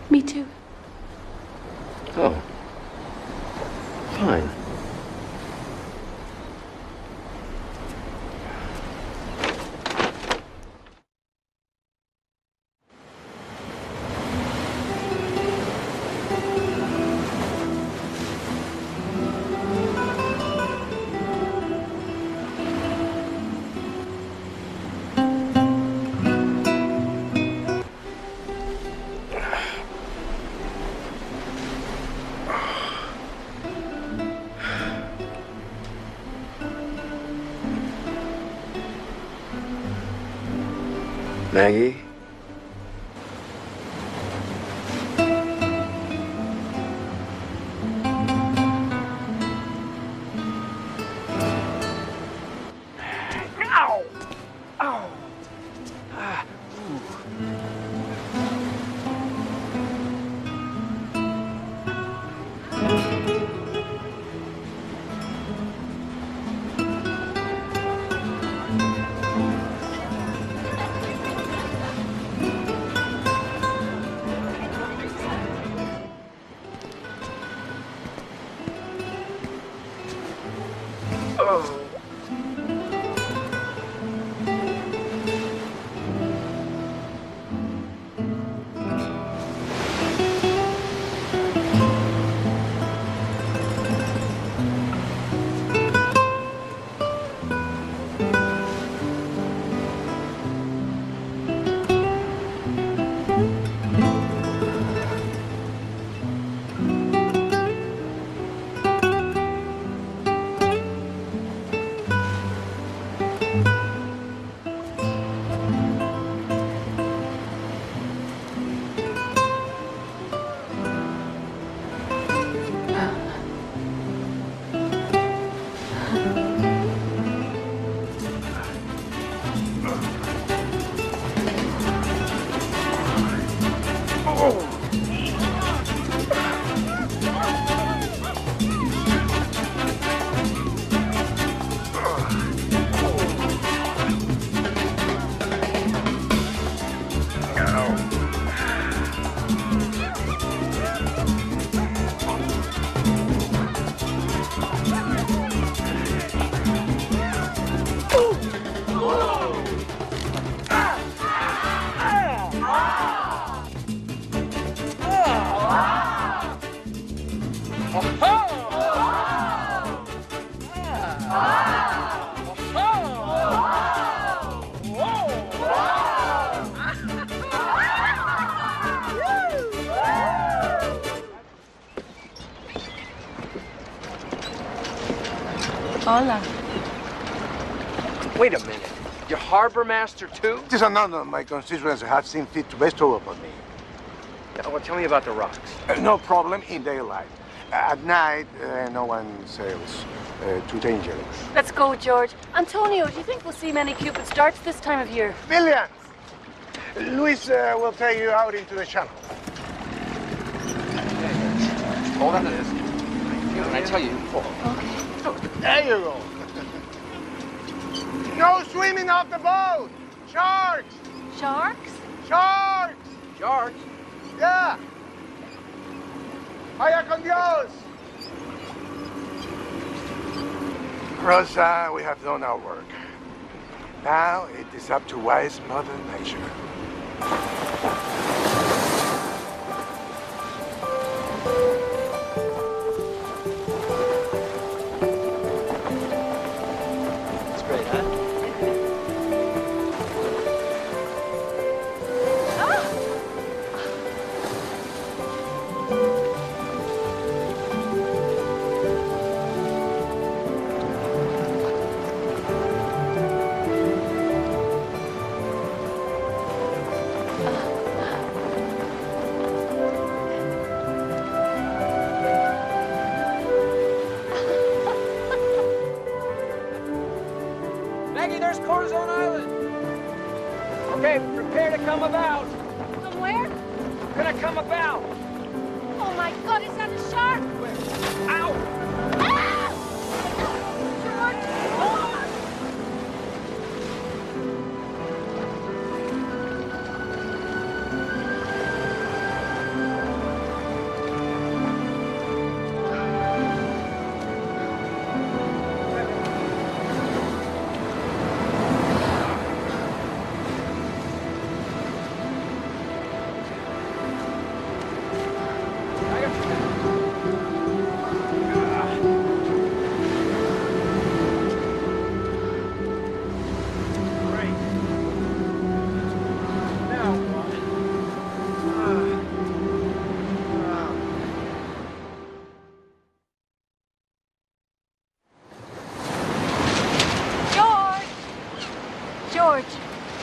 [SPEAKER 23] Me too.
[SPEAKER 14] Oh. Fine. Maggie? Ow! Ow! Ah,
[SPEAKER 23] Hola.
[SPEAKER 14] Wait a minute. You're harbor master too?
[SPEAKER 18] It is an honor my constituents have seen fit to bestow upon me.
[SPEAKER 14] Yeah, well, tell me about the rocks.
[SPEAKER 18] No problem in daylight. At night, no one sails. Too dangerous.
[SPEAKER 23] Let's go, George. Antonio, do you think we'll see many Cupid's darts this time of year?
[SPEAKER 18] Millions! Luis will take you out into the channel.
[SPEAKER 14] Hold on to this. When I tell you, pull.
[SPEAKER 23] Okay.
[SPEAKER 18] There you go. No swimming off the boat! Sharks!
[SPEAKER 23] Sharks?
[SPEAKER 18] Sharks!
[SPEAKER 14] Sharks?
[SPEAKER 18] Yeah! Vaya con Dios! Rosa, we have done our work. Now it is up to wise Mother Nature.
[SPEAKER 14] It's great, huh? Maggie, there's Corazon Island. Okay, prepare to come about.
[SPEAKER 23] From where?
[SPEAKER 14] Gonna come about.
[SPEAKER 23] Oh my God, is that a shark?
[SPEAKER 14] Ow!
[SPEAKER 23] George! George,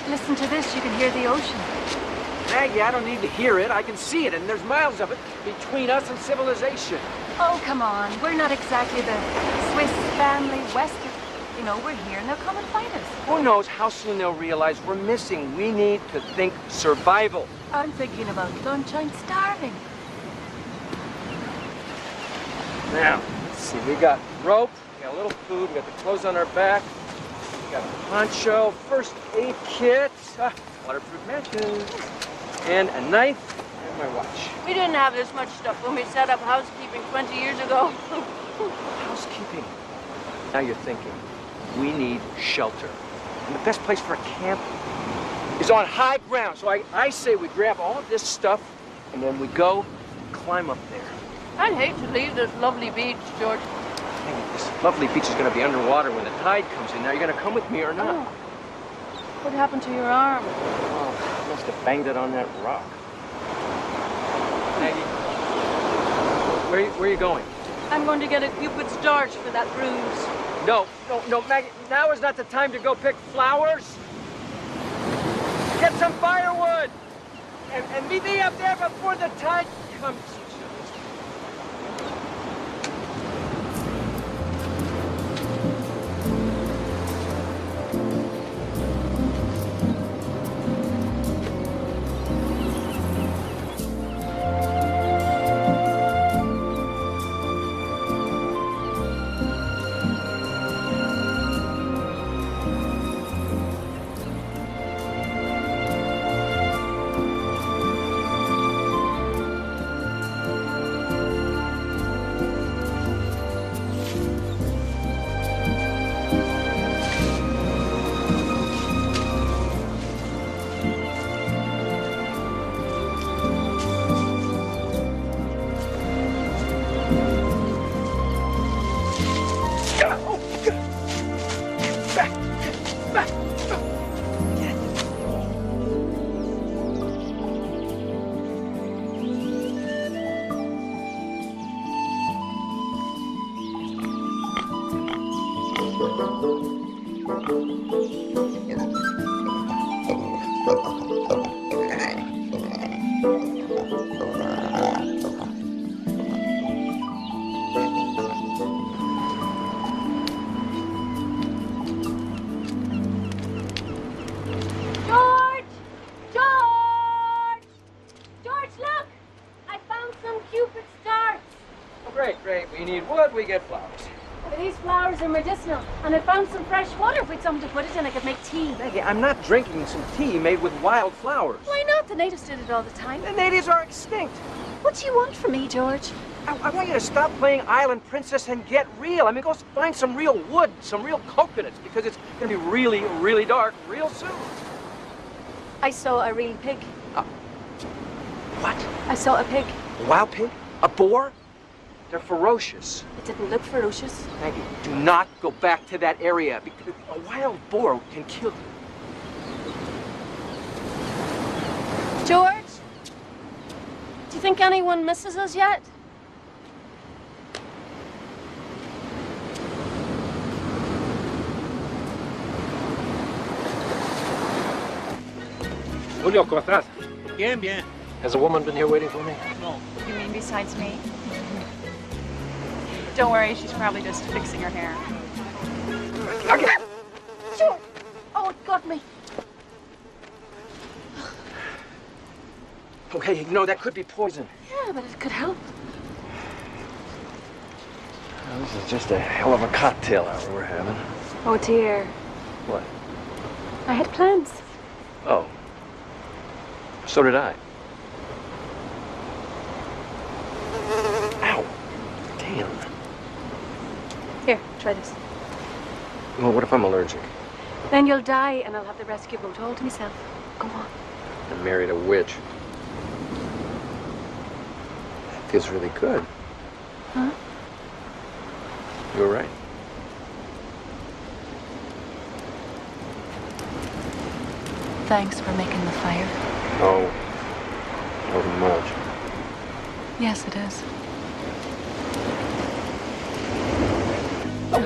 [SPEAKER 23] listen to this. You can hear the ocean.
[SPEAKER 14] Maggie, I don't need to hear it. I can see it, and there's miles of it between us and civilization.
[SPEAKER 23] Oh, come on. We're not exactly the Swiss family Western. You know, we're here and they'll come and fight us.
[SPEAKER 14] Who knows how soon they'll realize we're missing. We need to think survival.
[SPEAKER 23] I'm thinking about lunch. I'm starving.
[SPEAKER 14] Now, let's see. We got rope, we got a little food, we got the clothes on our back, we got a poncho, first aid kit, waterproof matches, and a knife, and my watch.
[SPEAKER 23] We didn't have this much stuff when we set up housekeeping 20 years ago.
[SPEAKER 14] Housekeeping. Now you're thinking. We need shelter. And the best place for a camp is on high ground. So I say we grab all of this stuff, and then we go climb up there.
[SPEAKER 23] I'd hate to leave this lovely beach, George.
[SPEAKER 14] Hey, this lovely beach is going to be underwater when the tide comes in. Now, you're going to come with me or not?
[SPEAKER 23] Oh. What happened to your arm?
[SPEAKER 14] Oh, I must have banged it on that rock. Maggie, where are you going?
[SPEAKER 23] I'm going to get a Cupid's dart for that bruise.
[SPEAKER 14] No, Maggie, now is not the time to go pick flowers. Get some firewood and meet me up there before the tide comes.
[SPEAKER 2] George! George! George, look! I found some Cupid's darts.
[SPEAKER 14] Oh, great, great. We need wood, we get flowers.
[SPEAKER 2] Well, these flowers are medicinal, and I found some fresh water. If we'd something to put it in, I could make tea.
[SPEAKER 14] Maggie, I'm not drinking some tea made with wild flowers.
[SPEAKER 2] Why not? The natives did it all the time.
[SPEAKER 14] The natives are extinct.
[SPEAKER 2] What do you want from me, George?
[SPEAKER 14] I want you to stop playing Island Princess and get real. I mean, go find some real wood, some real coconuts, because it's going to be really, really dark real soon.
[SPEAKER 2] I saw a real pig.
[SPEAKER 14] What?
[SPEAKER 2] I saw a pig.
[SPEAKER 14] A wild pig? A boar? They're ferocious.
[SPEAKER 2] It didn't look ferocious.
[SPEAKER 14] Maggie, do not go back to that area, because a wild boar can kill you.
[SPEAKER 2] George? Do you think anyone misses us yet?
[SPEAKER 21] Julio, ¿cómo estás?
[SPEAKER 4] Bien, bien.
[SPEAKER 21] Has a woman been here waiting for me?
[SPEAKER 4] No.
[SPEAKER 16] You mean besides me? Don't worry, she's probably just fixing her hair.
[SPEAKER 2] George! Oh, it got me.
[SPEAKER 14] Oh, hey, no, that could be poison.
[SPEAKER 2] Yeah, but it could help.
[SPEAKER 21] Well, this is just a hell of a cocktail hour we're having.
[SPEAKER 2] Oh, dear.
[SPEAKER 21] What?
[SPEAKER 2] I had plans.
[SPEAKER 21] Oh. So did I. Ow. Damn.
[SPEAKER 2] Here, try this.
[SPEAKER 21] Well, what if I'm allergic?
[SPEAKER 2] Then you'll die, and I'll have the rescue boat all to myself. Go on.
[SPEAKER 21] I married a witch. Feels really good.
[SPEAKER 2] Huh?
[SPEAKER 21] You were right.
[SPEAKER 2] Thanks for making the fire.
[SPEAKER 21] Oh. Wasn't much.
[SPEAKER 2] Yes, it is.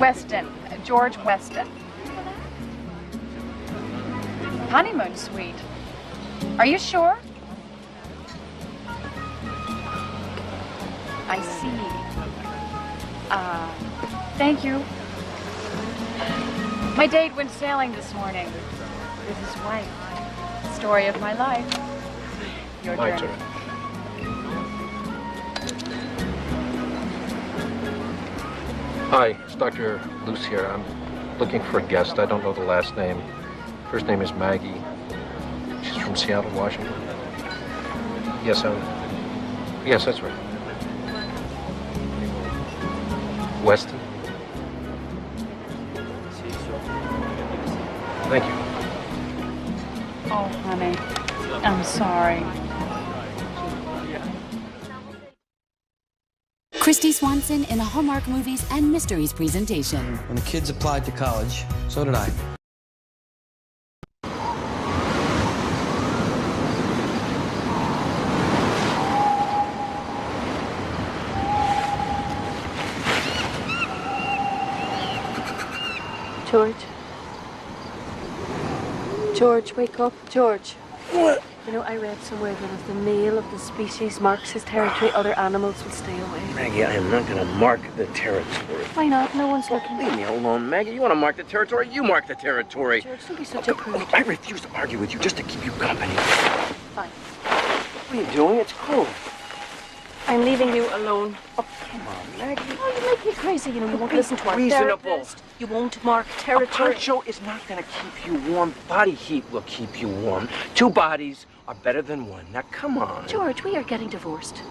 [SPEAKER 16] Weston. George Weston. Honeymoon suite. Are you sure? I see. Thank you. My date went sailing this morning with his wife. Story of my life. Your
[SPEAKER 21] My
[SPEAKER 16] journey.
[SPEAKER 21] turn. Hi, it's Dr. Luce here. I'm looking for a guest. I don't know the last name. First name is Maggie. She's from Seattle, Washington. Yes, yes, that's right. Weston? Thank you.
[SPEAKER 16] Oh, honey. I'm sorry.
[SPEAKER 7] Christy Swanson in a Hallmark Movies and Mysteries presentation.
[SPEAKER 9] When the kids applied to college, so did I.
[SPEAKER 2] George? George, wake up. George.
[SPEAKER 21] What?
[SPEAKER 2] You know, I read somewhere that if the male of the species marks his territory, other animals will stay away.
[SPEAKER 21] Maggie, I am not going to mark the territory.
[SPEAKER 2] Why not? No one's looking.
[SPEAKER 21] Leave me alone, Maggie. You want to mark the territory? You mark the territory.
[SPEAKER 2] George, don't be such a prude.
[SPEAKER 21] I refuse to argue with you just to keep you company.
[SPEAKER 2] Fine.
[SPEAKER 21] What are you doing? It's cold.
[SPEAKER 2] I'm leaving you alone.
[SPEAKER 21] Oh, come on, Maggie.
[SPEAKER 2] Oh, you make me crazy. You know, you won't listen to our
[SPEAKER 21] reasonable.
[SPEAKER 2] therapist. You won't mark
[SPEAKER 21] A
[SPEAKER 2] territory.
[SPEAKER 21] poncho is not going to keep you warm. Body heat will keep you warm. Two bodies are better than one. Now, come on.
[SPEAKER 2] George, we are getting divorced.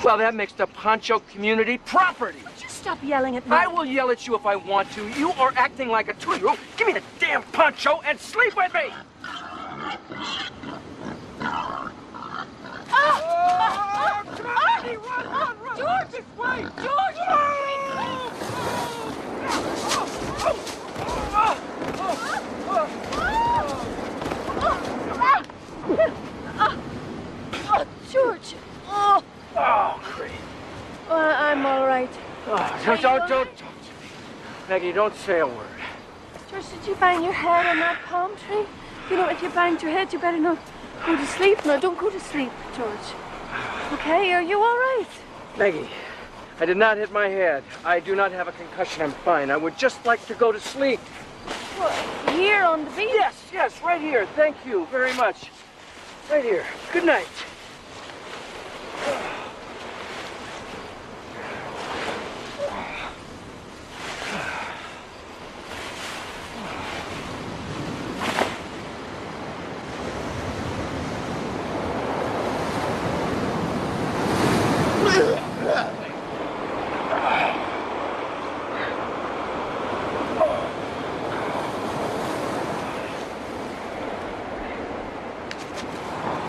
[SPEAKER 14] Well, that makes the poncho community property.
[SPEAKER 2] Would you stop yelling at me?
[SPEAKER 14] I will yell at you if I want to. You are acting like a two-year-old. Give me the damn poncho and sleep with me!
[SPEAKER 2] George! This way! George! George! Oh!
[SPEAKER 14] Oh, great.
[SPEAKER 2] I'm all right.
[SPEAKER 14] Oh, don't talk to me. Maggie, don't say a word.
[SPEAKER 23] George, did you bang your head on that palm tree? You know, if you banged your head, you better not go to sleep. No, don't go to sleep, George. Okay, are you all right?
[SPEAKER 14] Maggie, I did not hit my head. I do not have a concussion. I'm fine. I would just like to go to sleep.
[SPEAKER 23] What, here on the beach?
[SPEAKER 14] Yes, right here. Thank you very much. Right here. Good night.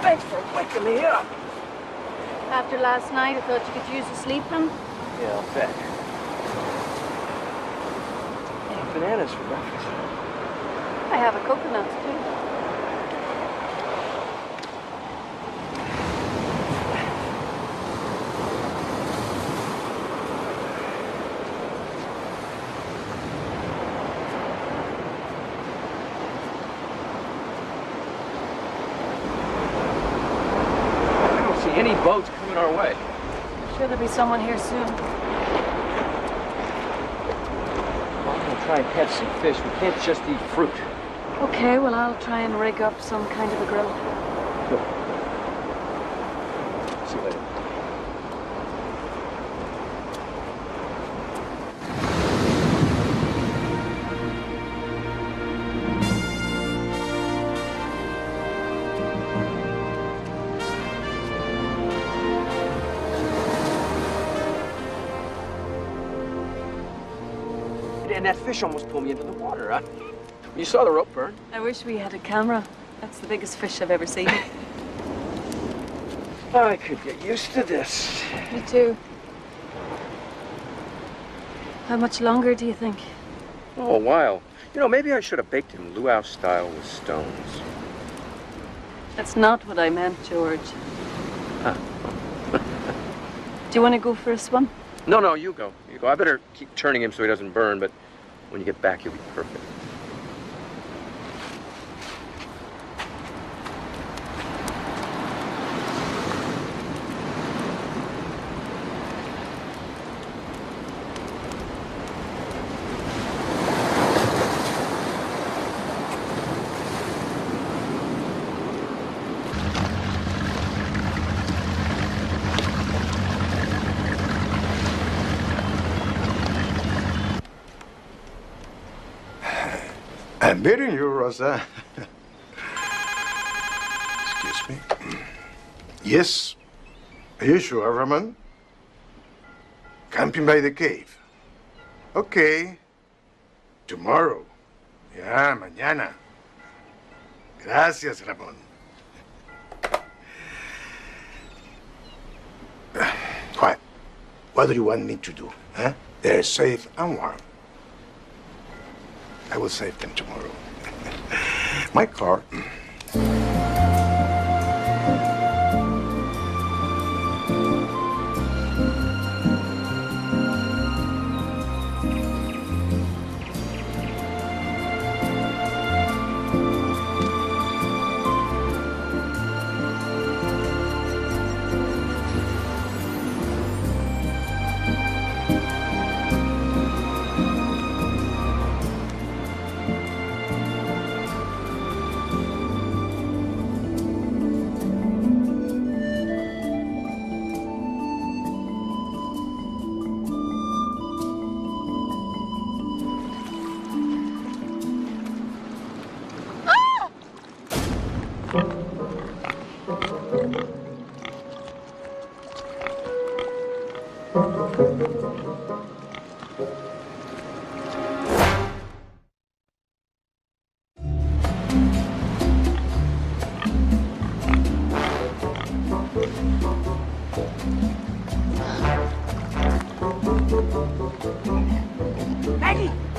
[SPEAKER 14] Thanks for waking me up.
[SPEAKER 23] After last night, I thought you could use a sleeping.
[SPEAKER 14] Yeah, I'll bet. Hey, bananas for breakfast.
[SPEAKER 23] I have a coconut, too.
[SPEAKER 14] Any boats coming our way?
[SPEAKER 23] Sure there'll be someone here soon.
[SPEAKER 14] Well, I'm gonna try and catch some fish. We can't just eat fruit.
[SPEAKER 23] Okay, well, I'll try and rig up some kind of a grill.
[SPEAKER 14] Good. See you later. And that fish almost pulled me into the water, huh? You saw the rope burn.
[SPEAKER 23] I wish we had a camera. That's the biggest fish I've ever seen.
[SPEAKER 14] I could get used to this.
[SPEAKER 23] Me too. How much longer do you think?
[SPEAKER 3] Oh, a while. You know, maybe I should have baked him luau style with stones.
[SPEAKER 23] That's not what I meant, George.
[SPEAKER 3] Huh.
[SPEAKER 23] Do you want to go for a swim?
[SPEAKER 3] No, you go. You go. I better keep turning him so he doesn't burn, but when you get back, you'll be perfect.
[SPEAKER 18] I'm beating you, Rosa. Excuse me. Yes. Are you sure, Ramon? Camping by the cave. Okay. Tomorrow. Ya, mañana. Gracias, Ramon. What? What do you want me to do? Huh? They're safe and warm. I will save them tomorrow. My car.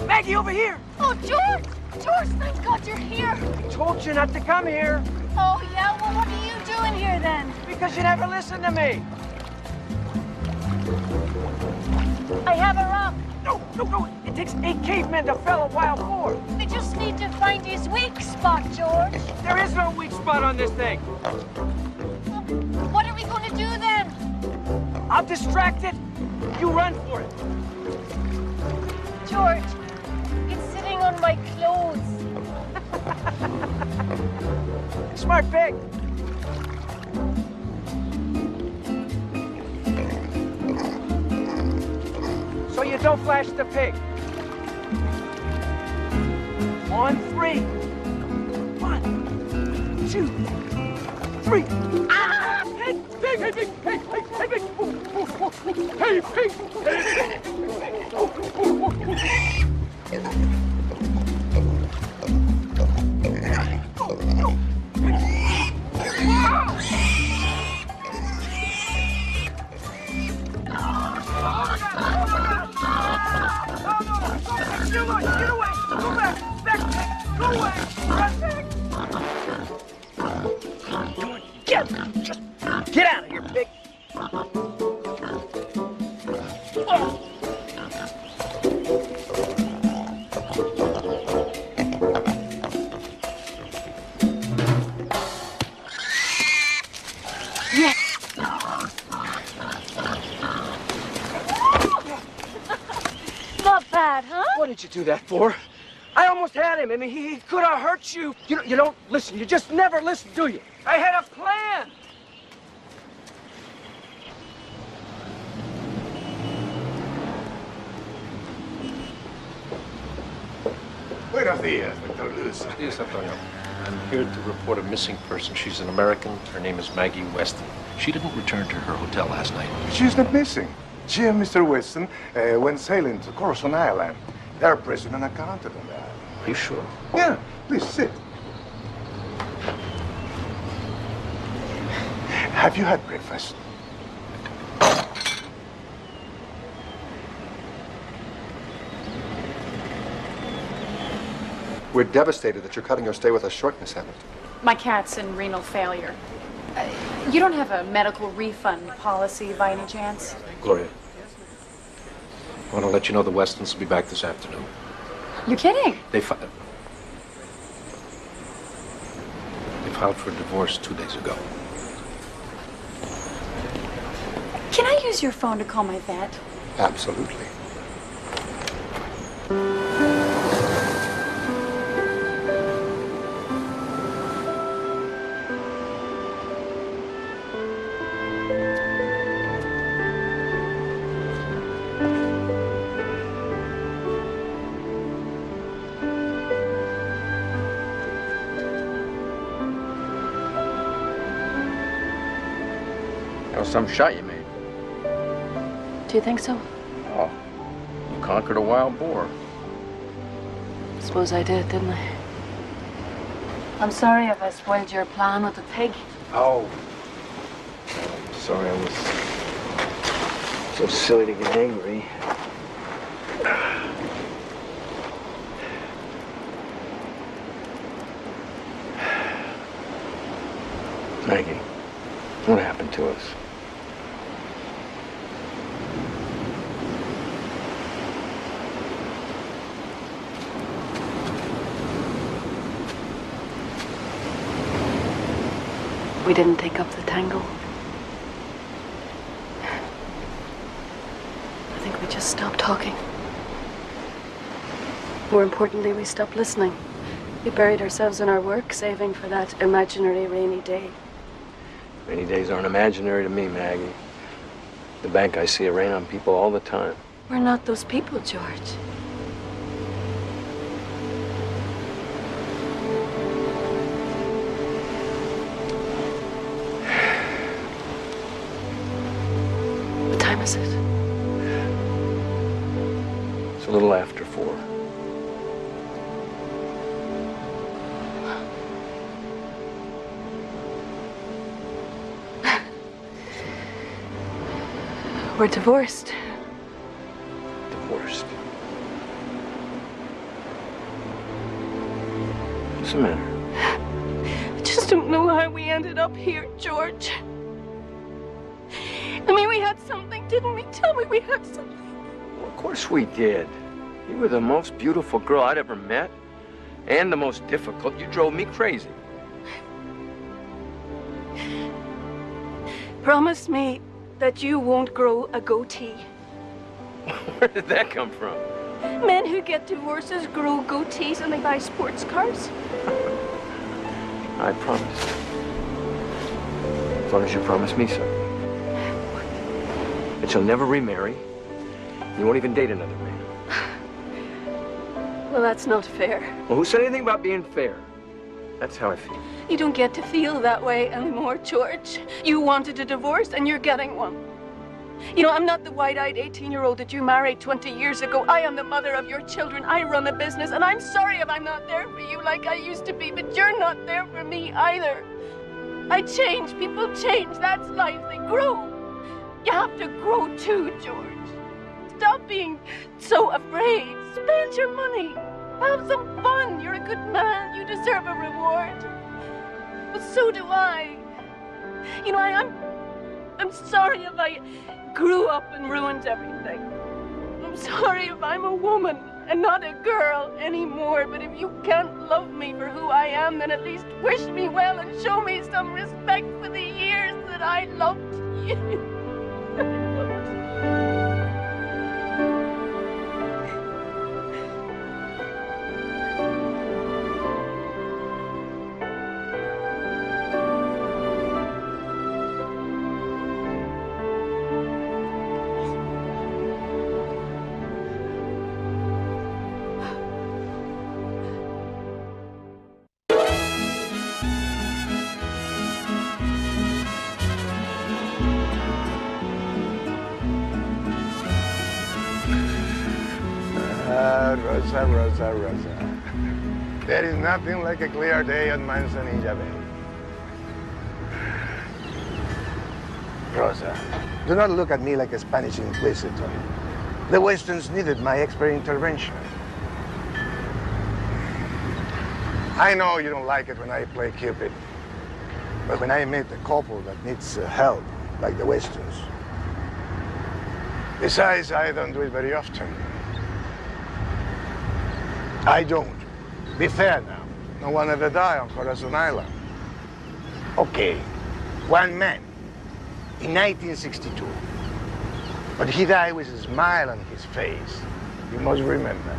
[SPEAKER 14] Maggie, over here!
[SPEAKER 23] Oh, George! George, thank God you're here.
[SPEAKER 14] I told you not to come here.
[SPEAKER 23] Oh, yeah? Well, what are you doing here then?
[SPEAKER 14] Because you never listen to me.
[SPEAKER 23] I have a rock.
[SPEAKER 14] No, takes 8 cavemen to fell a wild boar.
[SPEAKER 2] We just need to find his weak spot, George.
[SPEAKER 14] There is no weak spot on this thing.
[SPEAKER 2] What are we going to do then?
[SPEAKER 14] I'll distract it. You run for it.
[SPEAKER 2] George, it's sitting on my clothes.
[SPEAKER 14] Smart pig. So you don't flash the pig. On 3. 1, 2, 3. Ah! Pig! Pig! Hey, pig! Hey, hey, hey, pig! Hey, pig! Get away! Go back! Back! Go away! Run back! Get out of here, pig!
[SPEAKER 2] Yes. Not bad, huh?
[SPEAKER 14] What did you do that for? I almost had him. I mean, he could have hurt you. You don't listen. You just never listen, do you? I had a plan.
[SPEAKER 18] Buenos días, Dr. Luz.
[SPEAKER 21] Yes, Antonio. I'm here to report a missing person. She's an American. Her name is Maggie Weston. She didn't return to her hotel last night.
[SPEAKER 18] She's not missing. She and Mr. Weston went sailing to Corazon Island. They're president and accountant on that.
[SPEAKER 21] Are you sure?
[SPEAKER 18] Yeah, please sit. Have you had breakfast?
[SPEAKER 19] We're devastated that you're cutting your stay with us short, Miss Hamilton.
[SPEAKER 4] My cat's in renal failure. You don't have a medical refund policy by any chance?
[SPEAKER 21] Gloria, I want to let you know the Westons will be back this afternoon.
[SPEAKER 4] You're kidding?
[SPEAKER 21] They filed for divorce 2 days ago.
[SPEAKER 4] Can I use your phone to call my vet?
[SPEAKER 19] Absolutely.
[SPEAKER 3] Some shot you made.
[SPEAKER 4] Do you think so?
[SPEAKER 3] Oh, you conquered a wild boar.
[SPEAKER 4] Suppose I did, didn't I? I'm sorry if I spoiled your plan with the pig.
[SPEAKER 3] Oh. Sorry, I was so silly to get angry. Maggie, what happened to us?
[SPEAKER 4] We didn't take up the tango. I think we just stopped talking. More importantly, we stopped listening. We buried ourselves in our work, saving for that imaginary rainy day.
[SPEAKER 3] Rainy days aren't imaginary to me, Maggie. The bank, I see it rain on people all the time.
[SPEAKER 4] We're not those people, George. What time is it?
[SPEAKER 3] It's a little after 4.
[SPEAKER 4] We're divorced.
[SPEAKER 3] Divorced? What's the matter?
[SPEAKER 4] I just don't know how we ended up here, George. I mean, we had something, didn't we? Tell me we had something.
[SPEAKER 3] Well, of course we did. You were the most beautiful girl I'd ever met, and the most difficult. You drove me crazy.
[SPEAKER 23] Promise me that you won't grow a goatee.
[SPEAKER 3] Where did that come from?
[SPEAKER 23] Men who get divorces grow goatees and they buy sports cars.
[SPEAKER 3] I promise. As long as you promise me something. That you'll never remarry. You won't even date another man.
[SPEAKER 23] Well, that's not fair.
[SPEAKER 3] Well, who said anything about being fair? That's how I feel.
[SPEAKER 23] You don't get to feel that way anymore, George. You wanted a divorce and you're getting one. You know, I'm not the wide-eyed 18-year-old that you married 20 years ago. I am the mother of your children. I run a business, and I'm sorry if I'm not there for you like I used to be, but you're not there for me either. I change. People change. That's life. They grow. You have to grow too, George. Stop being so afraid. Spend your money. Have some fun. You're a good man. You deserve a reward. But so do I. You know, I'm sorry if I grew up and ruined everything. I'm sorry if I'm a woman and not a girl anymore, but if you can't love me for who I am, then at least wish me well and show me some respect for the years that I loved you.
[SPEAKER 18] Rosa, Rosa, Rosa. There is nothing like a clear day on Manzanilla Bay. Rosa, do not look at me like a Spanish inquisitor. The Westerns needed my expert intervention. I know you don't like it when I play Cupid, but when I meet a couple that needs help, like the Westerns. Besides, I don't do it very often. I don't. Be fair now. No one ever died on Corazon Island. Okay, one man in 1962. But he died with a smile on his face. You must remember.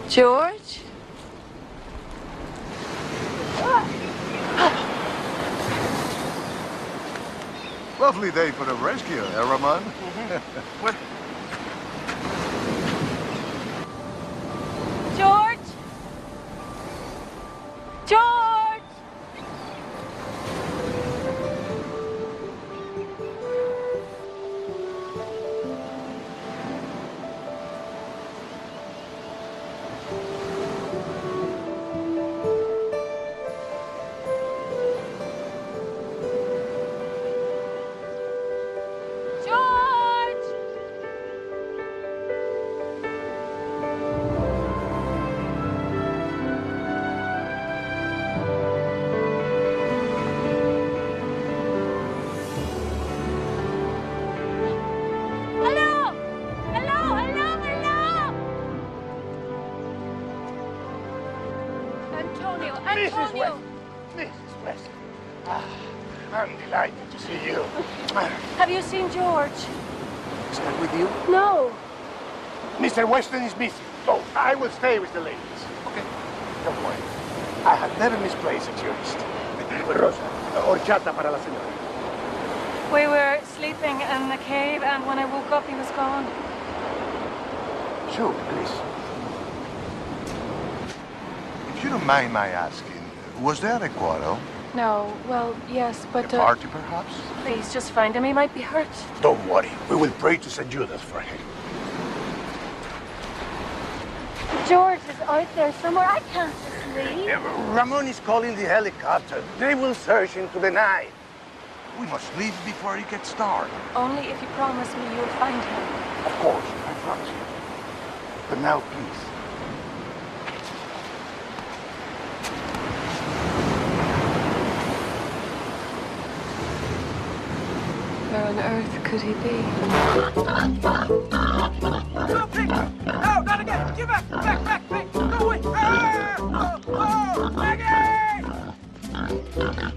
[SPEAKER 23] George?
[SPEAKER 19] Lovely day for a rescue, Roma.
[SPEAKER 23] What? George? George!
[SPEAKER 18] Mrs. West. I'm delighted to see you.
[SPEAKER 23] Have you seen George?
[SPEAKER 18] Is that with you?
[SPEAKER 23] No.
[SPEAKER 18] Mr. Weston is busy, so I will stay with the ladies. Okay? Don't worry. I have never misplaced a tourist. Rosa, horchata para la señora.
[SPEAKER 23] We were sleeping in the cave, and when I woke up, he was gone.
[SPEAKER 18] Sure, please.
[SPEAKER 19] If you don't mind my asking, was there a quarrel?
[SPEAKER 23] No, well, yes, but...
[SPEAKER 19] A party, perhaps?
[SPEAKER 23] Please, just find him. He might be hurt.
[SPEAKER 18] Don't worry. We will pray to St. Judas for him.
[SPEAKER 2] George is out there somewhere. I can't just leave.
[SPEAKER 18] Ramon is calling the helicopter. They will search into the night. We must leave before it gets dark.
[SPEAKER 23] Only if you promise me you'll find him.
[SPEAKER 18] Of course, I promise you. But now, please.
[SPEAKER 23] Where on earth could he be?
[SPEAKER 14] No, Pete! No, not again! Get back! Back, Pete! Go away! Ah! Oh, Maggie!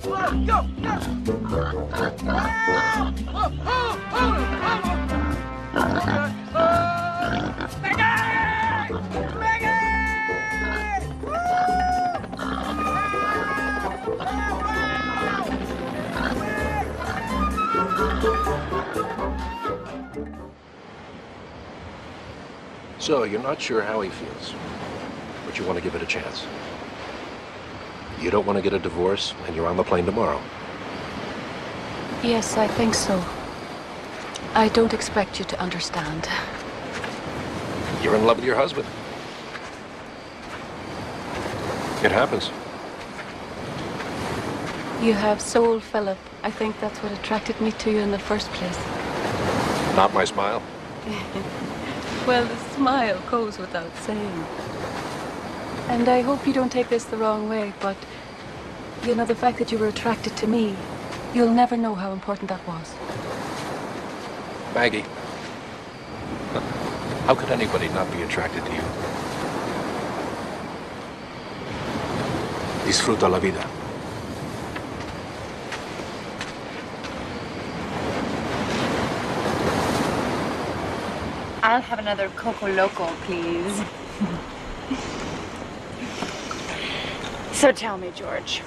[SPEAKER 14] Oh, go! Ah! Maggie!
[SPEAKER 21] So, you're not sure how he feels, but you want to give it a chance. You don't want to get a divorce, and you're on the plane tomorrow.
[SPEAKER 23] Yes, I think so. I don't expect you to understand.
[SPEAKER 21] You're in love with your husband. It happens.
[SPEAKER 23] You have soul, Philip. I think that's what attracted me to you in the first place.
[SPEAKER 21] Not my smile.
[SPEAKER 23] Well, the smile goes without saying. And I hope you don't take this the wrong way, but, you know, the fact that you were attracted to me, you'll never know how important that was.
[SPEAKER 21] Maggie, how could anybody not be attracted to you? Disfruta la vida.
[SPEAKER 4] I'll have another Coco Loco, please. So tell me, George,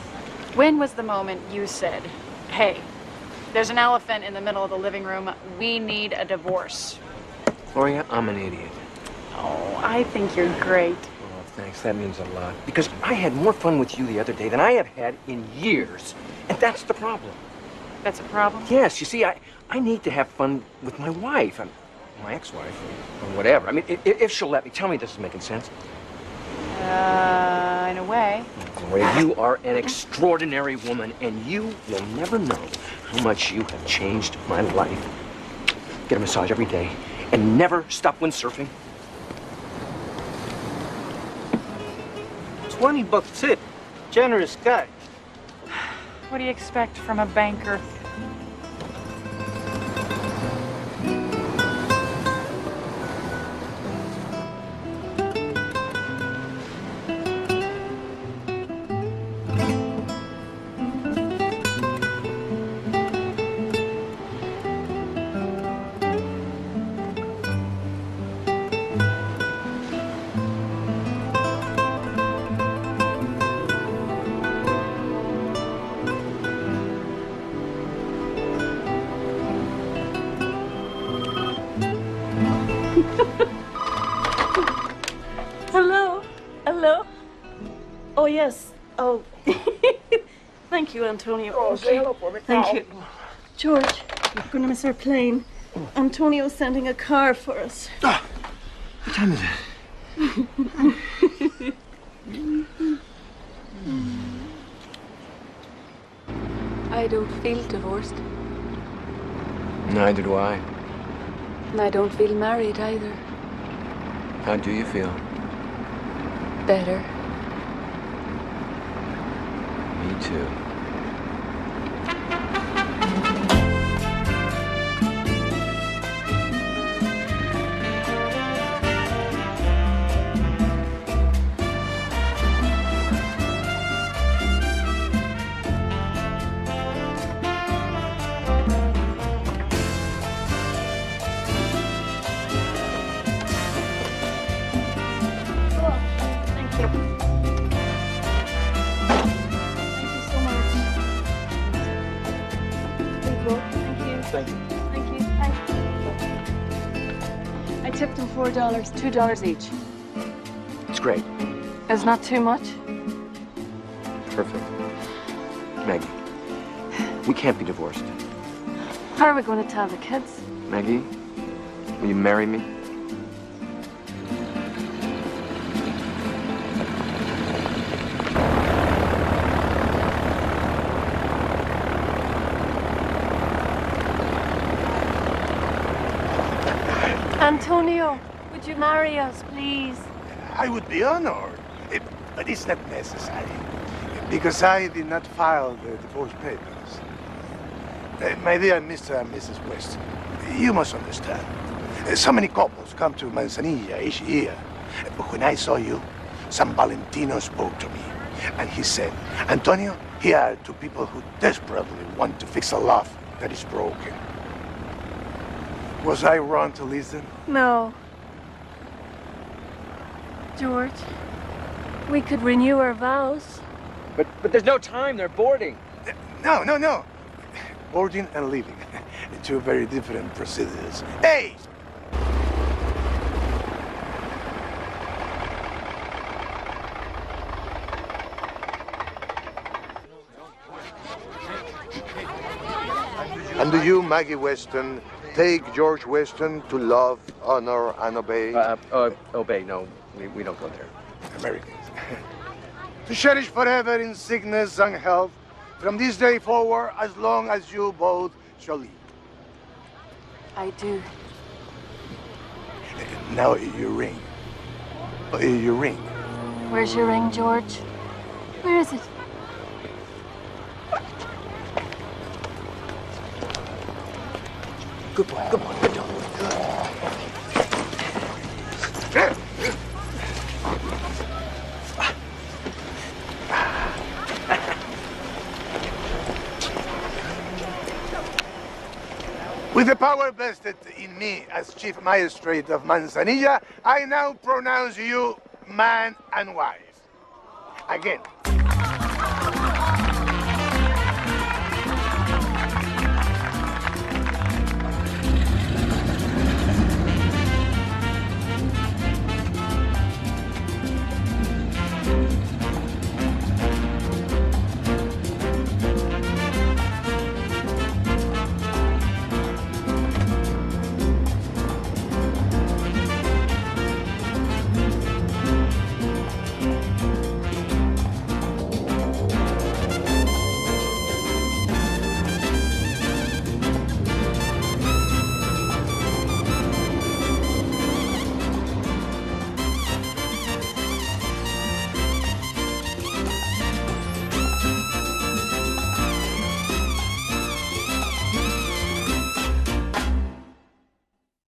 [SPEAKER 4] when was the moment you said, hey, there's an elephant in the middle of the living room, we need a divorce?
[SPEAKER 3] Gloria, I'm an idiot.
[SPEAKER 4] Oh, I think you're great.
[SPEAKER 3] Oh, thanks. That means a lot. Because I had more fun with you the other day than I have had in years. And that's the problem.
[SPEAKER 4] That's a problem?
[SPEAKER 3] Yes, you see, I need to have fun with my wife. My ex-wife, or whatever. I mean, if she'll let me. Tell me this is making sense.
[SPEAKER 4] In a way.
[SPEAKER 3] Gloria, you are an extraordinary woman, and you will never know how much you have changed my life. Get a massage every day, and never stop windsurfing.
[SPEAKER 8] $20 tip. Generous guy.
[SPEAKER 4] What do you expect from a banker?
[SPEAKER 23] Hello? Hello? Oh, yes. Oh. Thank you, Antonio.
[SPEAKER 14] Oh, say hello for me.
[SPEAKER 23] Thank you. George, we're going to miss our plane. Antonio's sending a car for us.
[SPEAKER 18] Ah, what time is it?
[SPEAKER 23] I don't feel divorced.
[SPEAKER 3] Neither do I.
[SPEAKER 23] And I don't feel married either.
[SPEAKER 3] How do you feel?
[SPEAKER 23] Better.
[SPEAKER 3] Me too.
[SPEAKER 23] Tipped him $4, $2 each.
[SPEAKER 3] It's great.
[SPEAKER 23] It's not too much.
[SPEAKER 3] Perfect. Maggie, we can't be divorced.
[SPEAKER 23] How are we going to tell the kids?
[SPEAKER 3] Maggie, will you marry me?
[SPEAKER 23] Antonio, would you marry us, please?
[SPEAKER 18] I would be honored, but it's not necessary, because I did not file the divorce papers. My dear Mr. and Mrs. West, you must understand. So many couples come to Manzanilla each year. But when I saw you, San Valentino spoke to me, and he said, Antonio, here are two people who desperately want to fix a love that is broken. Was I wrong to listen?
[SPEAKER 23] No. George, we could renew our vows.
[SPEAKER 14] But there's no time. They're boarding.
[SPEAKER 18] No. Boarding and leaving. Two very different procedures. Hey! And do you, Maggie Weston, take George Weston to love, honor, and obey?
[SPEAKER 14] Obey, no. We don't go there.
[SPEAKER 18] Americans. To cherish forever in sickness and health, from this day forward, as long as you both shall live.
[SPEAKER 23] I do.
[SPEAKER 18] Now your ring. Your ring.
[SPEAKER 23] Where's your ring, George? Where is it?
[SPEAKER 14] Good boy, good boy, good dog.
[SPEAKER 18] With the power vested in me as Chief Magistrate of Manzanilla, I now pronounce you man and wife. Again,